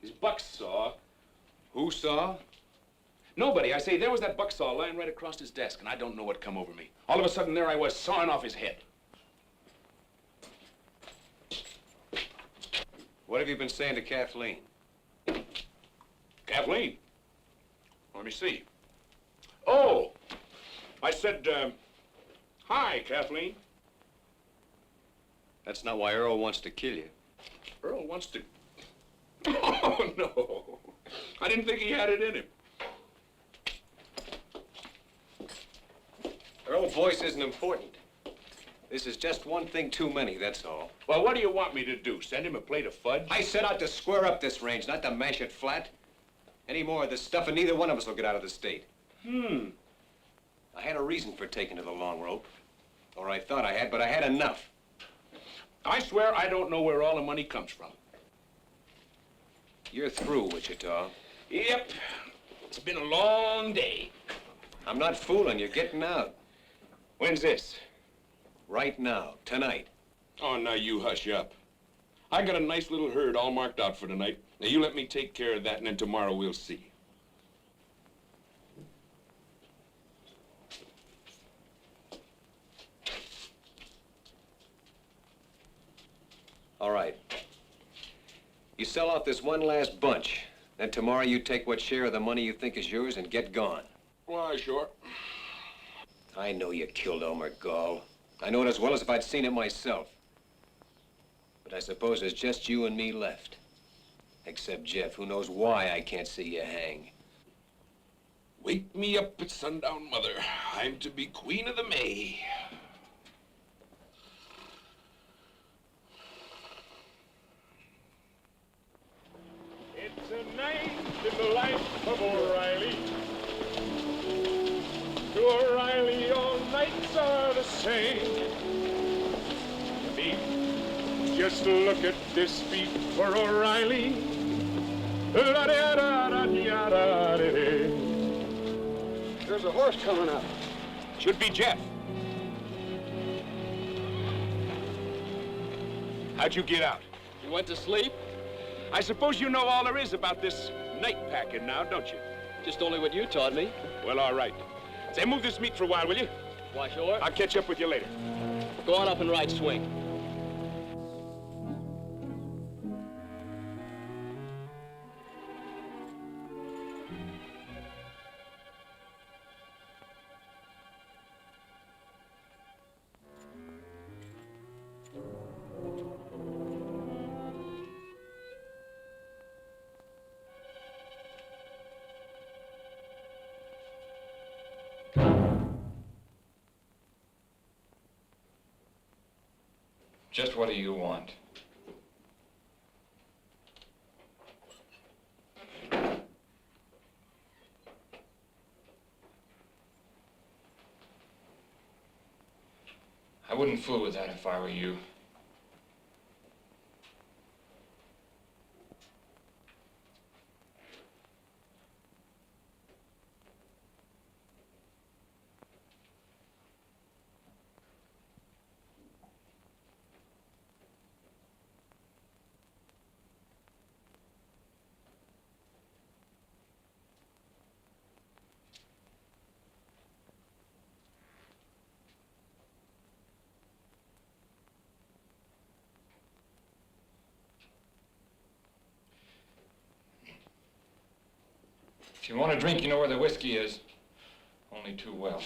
His buck saw. Who saw? Nobody. I say, there was that buck saw lying right across his desk, and I don't know what come over me. All of a sudden, there I was, sawing off his head. What have you been saying to Kathleen? Kathleen? Let me see. Oh! I said, hi, Kathleen. That's not why Earl wants to kill you. Earl wants to... Oh, no. I didn't think he had it in him. Earl's voice isn't important. This is just one thing too many, that's all. Well, what do you want me to do? Send him a plate of fudge? I set out to square up this range, not to mash it flat. Any more of this stuff and neither one of us will get out of the state. I had a reason for taking to the long rope. Or I thought I had, but I had enough. I swear I don't know where all the money comes from. You're through, Wichita. Yep. It's been a long day. I'm not fooling you. Getting out. When's this? Right now. Tonight. Oh, now you hush up. I got a nice little herd all marked out for tonight. Now you let me take care of that, and then tomorrow we'll see. All right. You sell out this one last bunch. Then tomorrow you take what share of the money you think is yours and get gone. Why, sure. I know you killed Elmer Gall. I know it as well as if I'd seen it myself. But I suppose there's just you and me left. Except Jeff, who knows why I can't see you hang. Wake me up at sundown, Mother. I'm to be Queen of the May. It's a night in the life of O'Reilly. To O'Reilly, all nights are the same. Beat, just look at this beat for O'Reilly. There's a horse coming up. Should be Jeff. How'd you get out? You went to sleep? I suppose you know all there is about this night packing now, don't you? Just only what you taught me. Well, all right. Say, move this meat for a while, will you? Why, sure. I'll catch up with you later. Go on up and ride swing. Just what do you want? I wouldn't fool with that if I were you. If you want a drink, you know where the whiskey is. Only too well.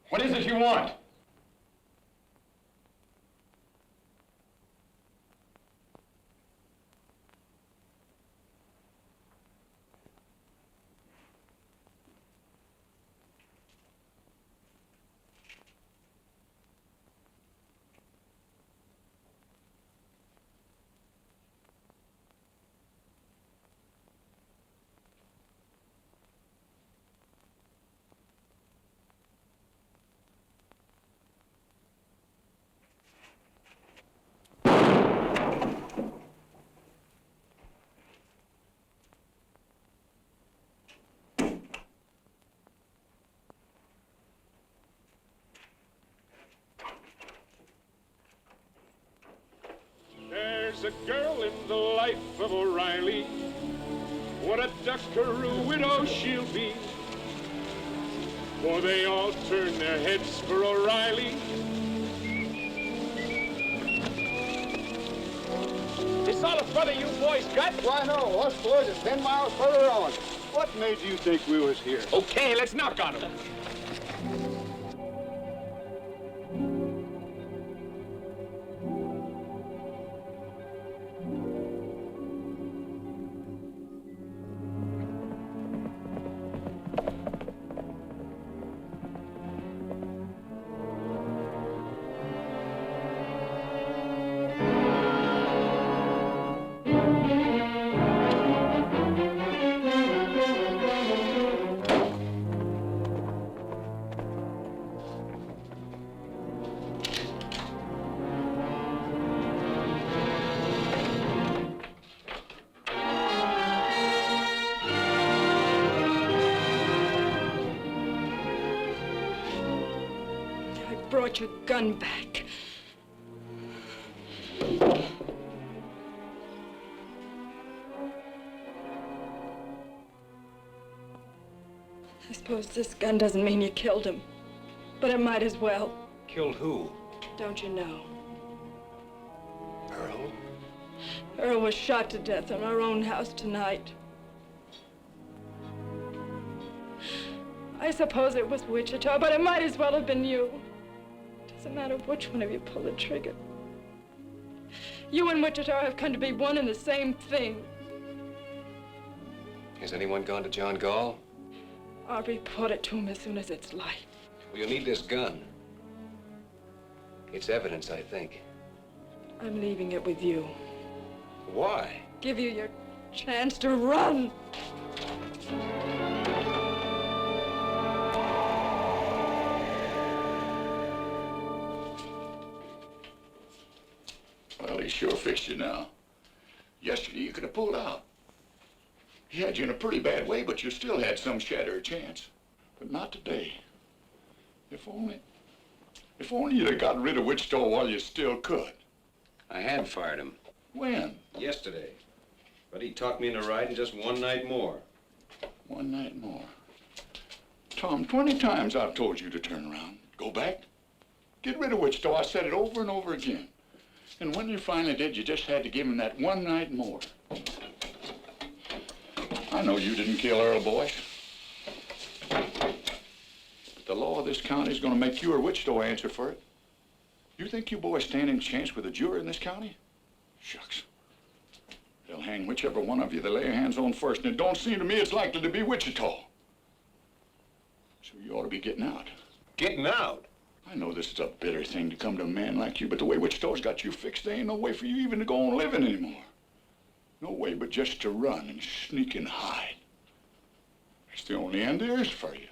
What is it you want? There's a girl in the life of O'Reilly. What a duckaroo widow she'll be. For they all turn their heads for O'Reilly. Is all the further you boys got? Why, no. Us boys are 10 miles further on. What made you think we was here? Okay, let's knock on him. Brought your gun back. suppose this gun doesn't mean you killed him, but it might as well. Killed who? Don't you know? Earl? Earl was shot to death in our own house tonight. I suppose it was Wichita, but it might as well have been you. Doesn't matter which one of you pulled the trigger. You and Wichita have come to be one and the same thing. Has anyone gone to John Gall? I'll report it to him as soon as it's light. Well, you'll need this gun. It's evidence, I think. I'm leaving it with you. Why? Give you your chance to run. Well, he sure fixed you now. Yesterday, you could have pulled out. He had you in a pretty bad way, but you still had some shadow of chance. But not today. If only you'd have gotten rid of Wichita while you still could. I had fired him. When? Yesterday. But he talked me into riding just one night more. One night more. Tom, 20 times I've told you to turn around. Go back. Get rid of Wichita. I said it over and over again. And when you finally did, you just had to give him that one night more. I know you didn't kill Earl Boyce. But the law of this county is going to make you or Wichita answer for it. You think you boys stand any chance with a jury in this county? Shucks. They'll hang whichever one of you they lay your hands on first, and it don't seem to me it's likely to be Wichita. So you ought to be getting out. Getting out? I know this is a bitter thing to come to a man like you, but the way Wichita's got you fixed, there ain't no way for you even to go on living anymore. No way but just to run and sneak and hide. That's the only end there is for you.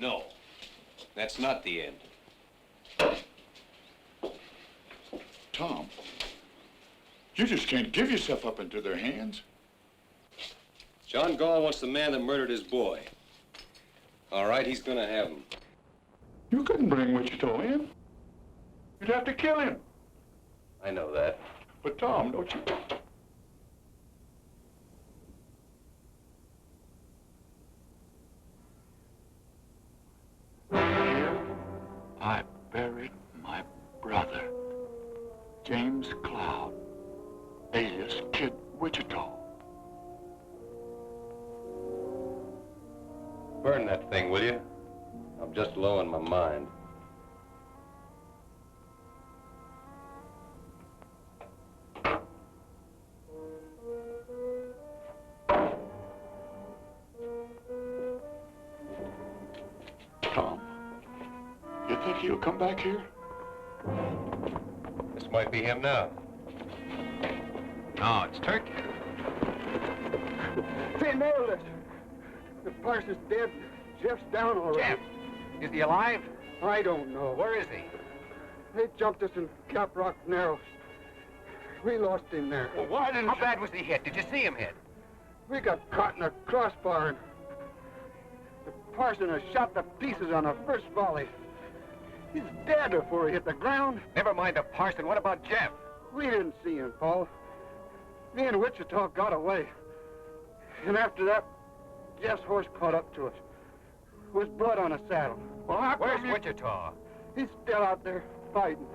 No. That's not the end. Tom, you just can't give yourself up into their hands. John Gall wants the man that murdered his boy. All right, he's gonna have him. You couldn't bring Wichita in. You'd have to kill him. I know that. But Tom, don't you... Here, I buried my brother, James Cloud, alias Kid Wichita. Burn that thing, will you? I'm just low on my mind. Tom, you think he'll come back here? This might be him now. No, it's Turkey. They nailed us. The Parson's dead. Jeff's down already. Jeff? Is he alive? I don't know. Where is he? They jumped us in Cap Rock Narrows. We lost him there. Well, why didn't How bad was he hit? Did you see him hit? We got caught in a crossbar and the Parson has shot to pieces on the first volley. He's dead before he hit the ground. Never mind the Parson. What about Jeff? We didn't see him, Paul. Me and Wichita got away. And after that, Jeff's horse caught up to us. With blood on a saddle. Well, where's Wichita? He's still out there fighting.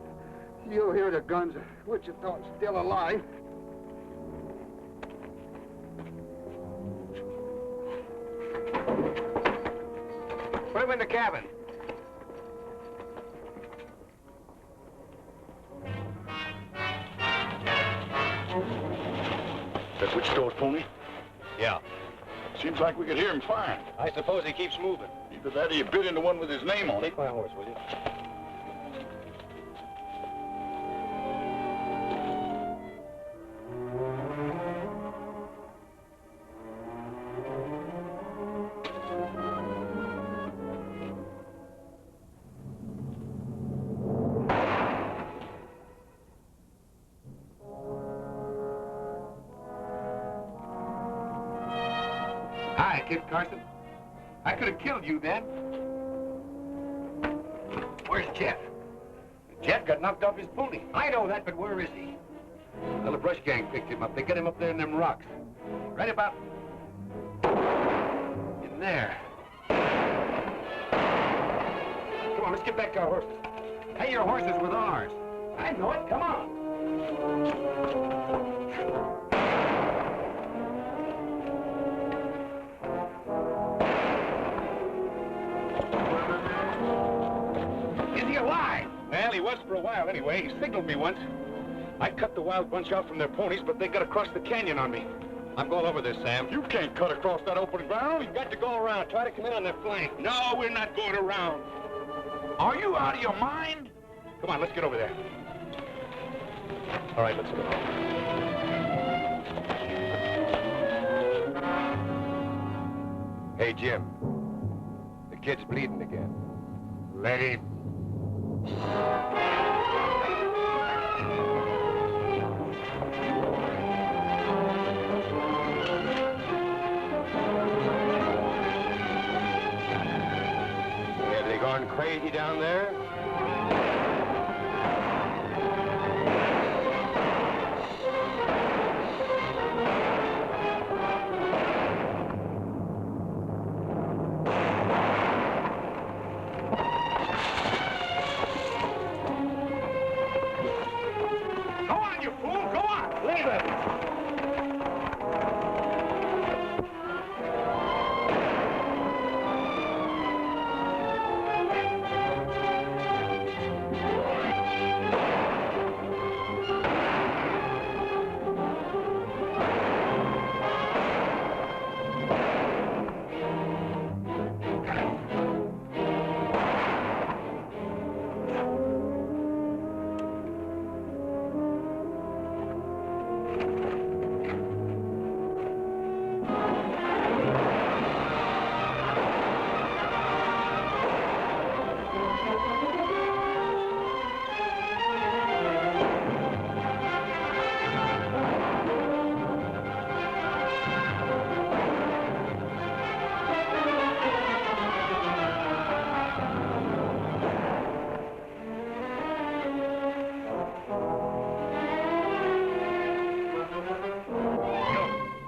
You'll hear the guns. Wichita's still alive. Put him in the cabin. That Wichita's pony? Yeah. Seems like we could hear him firing. I suppose he keeps moving. Either that or you bit into one with his name on it. Take my horse, will you? Hi, Kid Carson. I could have killed you then. Where's Jeff? Jeff got knocked off his pony. I know that, but where is he? Well, the brush gang picked him up. They got him up there in them rocks. Right about in there. Come on, let's get back to our horses. Hey, your horses with ours. I know it. Come on. Is he alive? Well, he was for a while anyway. He signaled me once. I cut the wild bunch out from their ponies, but they got across the canyon on me. I'm going over this, Sam. You can't cut across that open ground. We've got to go around. Try to come in on their flank. No, we're not going around. Are you out of your mind? Come on, let's get over there. All right, let's go. Hey, Jim. The kid's bleeding again. Let him. Have they gone crazy down there? Go on, you fool! Go on! Leave it!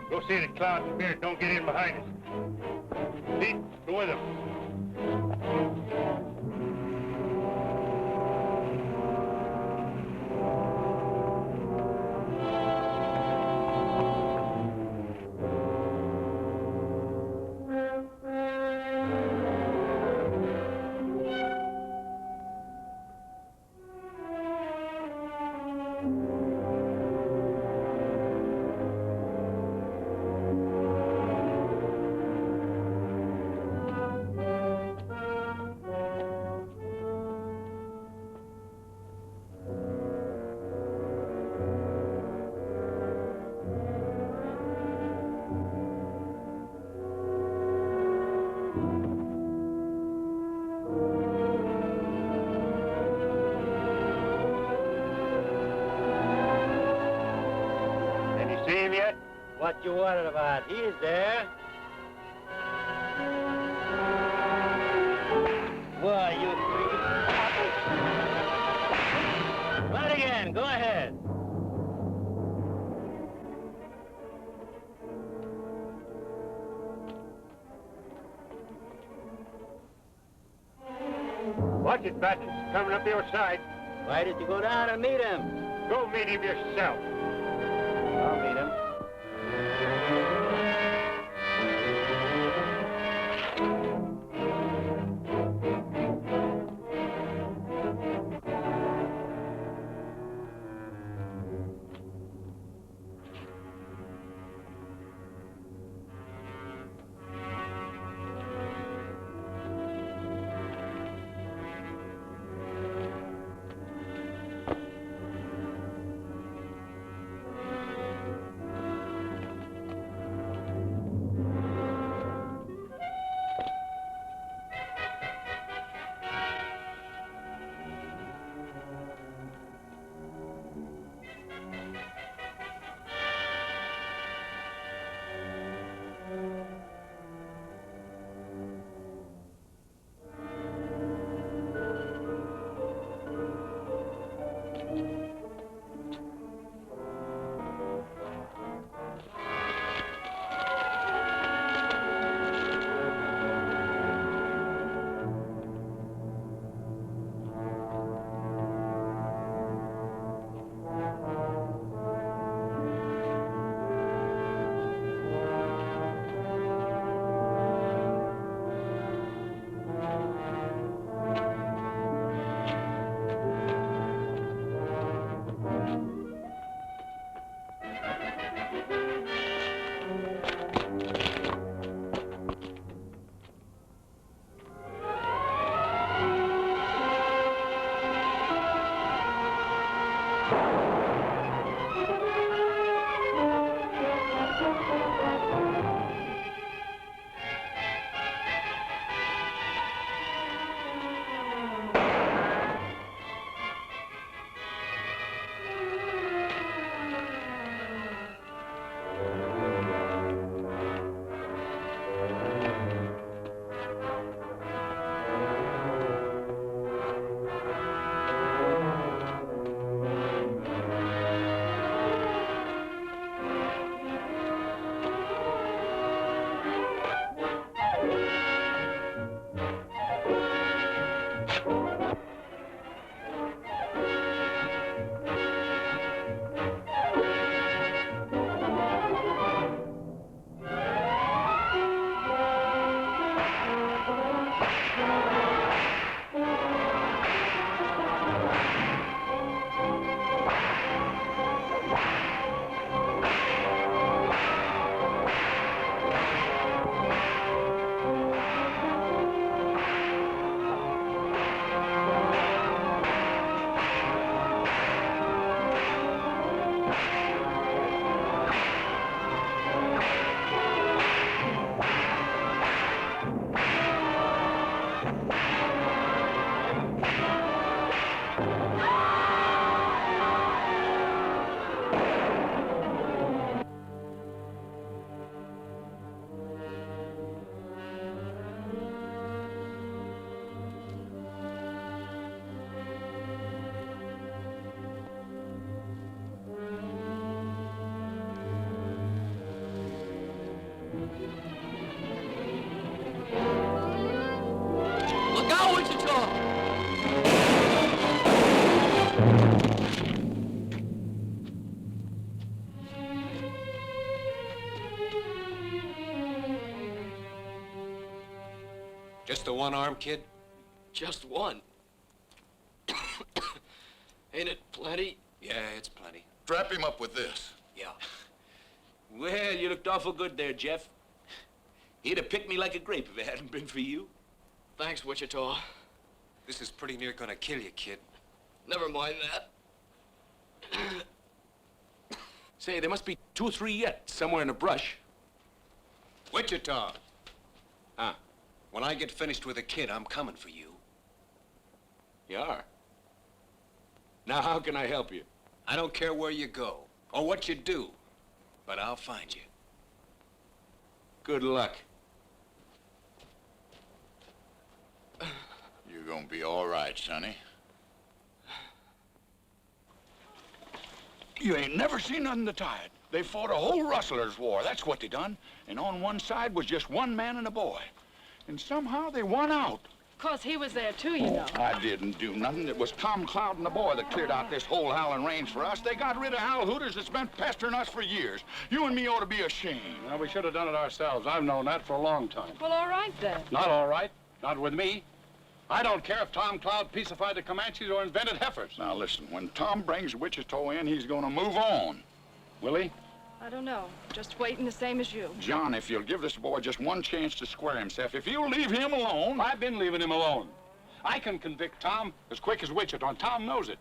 Go see that Cloud and Spirit don't get in behind us. Pete, go with them. See him yet? What you worried about? He's there. Why, you freaking... Run again. Go ahead. Watch it, Batson. Coming up your side. Why did you go down and meet him? Go meet him yourself. I'll meet him. Wichita! Just the one arm, kid? Just one. Ain't it plenty? Yeah, it's plenty. Strap him up with this. Yeah. Well, you looked awful good there, Jeff. He'd have picked me like a grape if it hadn't been for you. Thanks, Wichita. This is pretty near gonna kill you, kid. Never mind that. Say, there must be 2 or 3 yet, somewhere in the brush. Wichita! Huh? When I get finished with the kid, I'm coming for you. You are? Now, how can I help you? I don't care where you go or what you do, but I'll find you. Good luck. You're gonna be all right, Sonny. You ain't never seen nothing to tie it. They fought a whole rustlers' war. That's what they done. And on one side was just one man and a boy. And somehow they won out. 'Cause he was there too, you know. I didn't do nothing. It was Tom Cloud and the boy that cleared out this whole howling range for us. They got rid of Hal Hooters that's been pestering us for years. You and me ought to be ashamed. Well, we should have done it ourselves. I've known that for a long time. Well, all right then. Not all right. Not with me. I don't care if Tom Cloud peacified the Comanches or invented heifers. Now listen, when Tom brings Wichita in, he's gonna move on. Will he? I don't know. Just waiting the same as you. John, if you'll give this boy just one chance to square himself, if you'll leave him alone... I've been leaving him alone. I can convict Tom as quick as Wichita, and Tom knows it.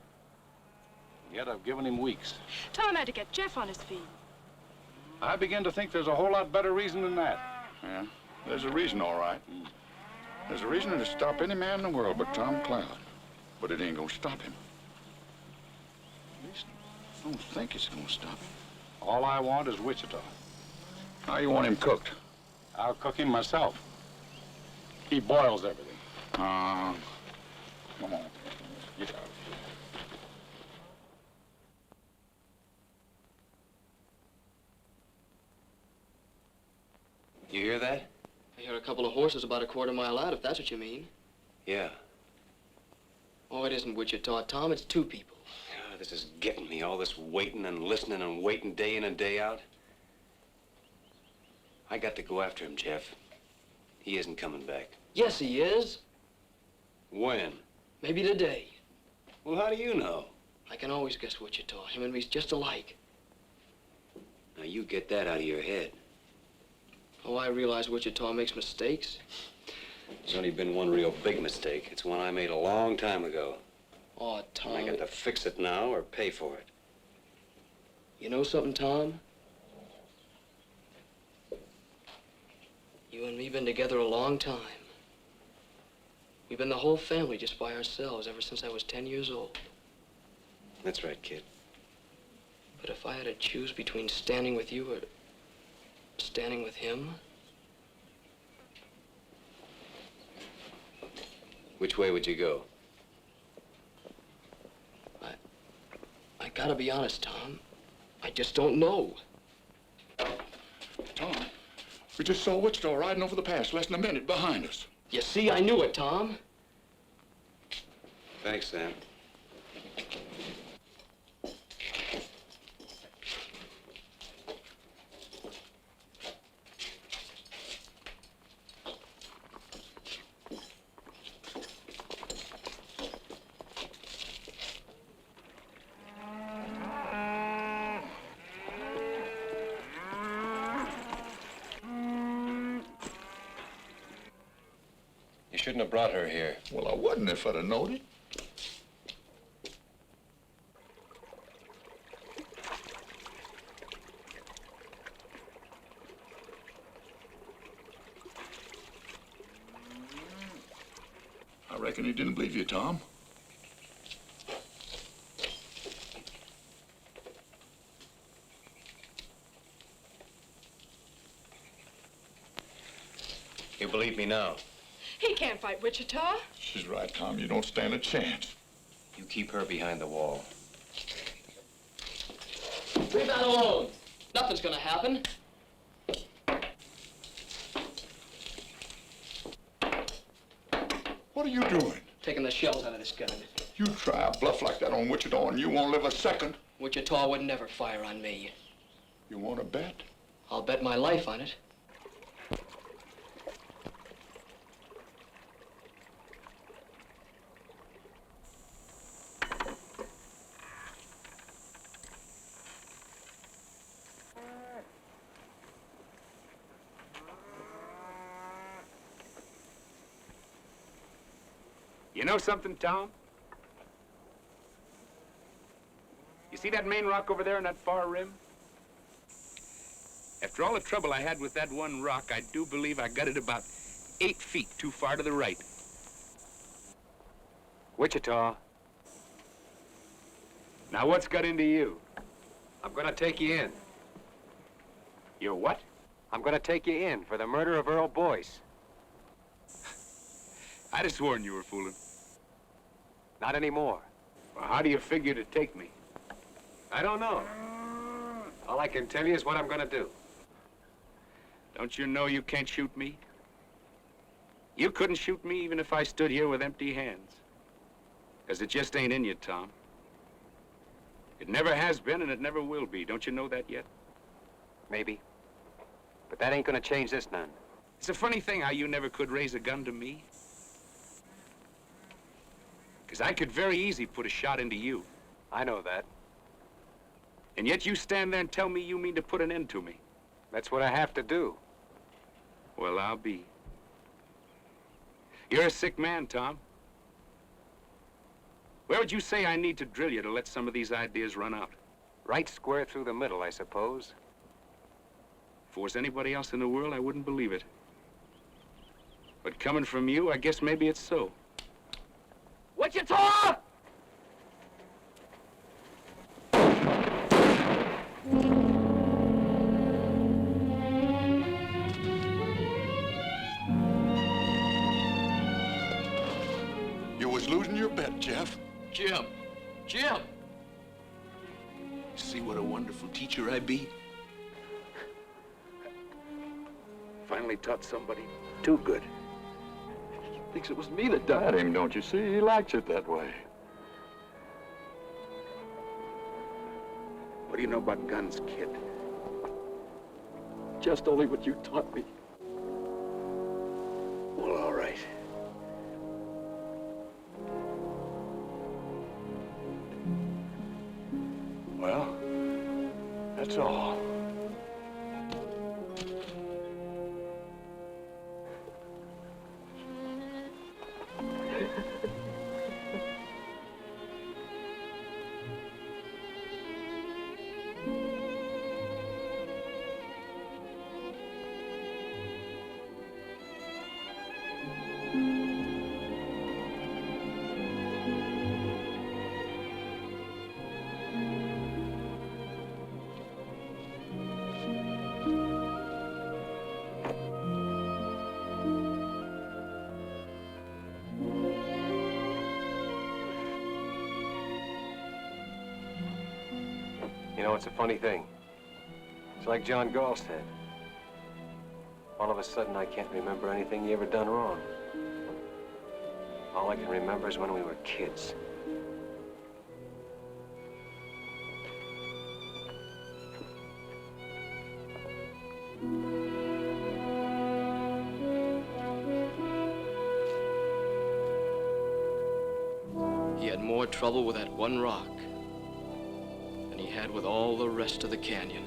Yet I've given him weeks. Tom had to get Jeff on his feet. I begin to think there's a whole lot better reason than that. Yeah, there's a reason, all right. There's a reason to stop any man in the world but Tom Cloud. But it ain't gonna stop him. At least, I don't think it's gonna stop him. All I want is Wichita. How you want him cooked? I'll cook him myself. He boils everything. Come on. Get out. You hear that? I hear a couple of horses about a quarter-mile out, if that's what you mean. Yeah. Oh, it isn't Wichita, Tom. It's 2 people. Yeah, this is getting me. All this waiting and listening and waiting day in and day out. I got to go after him, Jeff. He isn't coming back. Yes, he is. When? Maybe today. Well, how do you know? I can always guess Wichita. Him and me's just alike. Now, you get that out of your head. Oh, I realize Wichita makes mistakes. There's only been one real big mistake. It's one I made a long time ago. Oh, Tom. I got to fix it now or pay for it. You know something, Tom? You and me been together a long time. We've been the whole family just by ourselves ever since I was 10 years old. That's right, kid. But if I had to choose between standing with you or standing with him, which way would you go? I gotta be honest, Tom. I just don't know. Tom, we just saw Wichita riding over the pass less than a minute behind us. You see, I knew it, Tom. Thanks, Sam. You shouldn't have brought her here. Well, I wouldn't if I'd have known it. I reckon he didn't believe you, Tom. You believe me now? He can't fight Wichita. She's right, Tom. You don't stand a chance. You keep her behind the wall. Leave that alone. Nothing's gonna happen. What are you doing? taking the shells out of this gun. You try a bluff like that on Wichita and you won't live a second. Wichita would never fire on me. You want to bet? I'll bet my life on it. You know something, Tom? You see that main rock over there on that far rim? After all the trouble I had with that one rock, I do believe I got it about 8 feet too far to the right. Wichita, Now what's got into you? I'm gonna take you in. You're what? I'm gonna take you in for the murder of Earl Boyce. I'd have sworn you were fooling. Not anymore. Well, how do you figure to take me? I don't know. All I can tell you is what I'm gonna do. Don't you know you can't shoot me? You couldn't shoot me even if I stood here with empty hands. Because it just ain't in you, Tom. It never has been and it never will be. Don't you know that yet? Maybe. But that ain't gonna change this none. It's a funny thing how you never could raise a gun to me. Because I could very easy put a shot into you. I know that. And yet you stand there and tell me you mean to put an end to me. That's what I have to do. Well, I'll be. You're a sick man, Tom. Where would you say I need to drill you to let some of these ideas run out? Right square through the middle, I suppose. If it was anybody else in the world, I wouldn't believe it. But coming from you, I guess maybe it's so. Wichita! You was losing your bet, Jeff. Jim! Jim! See what a wonderful teacher I be? Finally taught somebody too good. Thinks it was me that died him, don't you see? He likes it that way. What do you know about guns, kid? Just only what you taught me. Well, all right. Well, that's all. You know, it's a funny thing. It's like John Gall said. All of a sudden, I can't remember anything you ever done wrong. All I can remember is when we were kids. He had more trouble with that one rock than he had with all the rest of the canyon.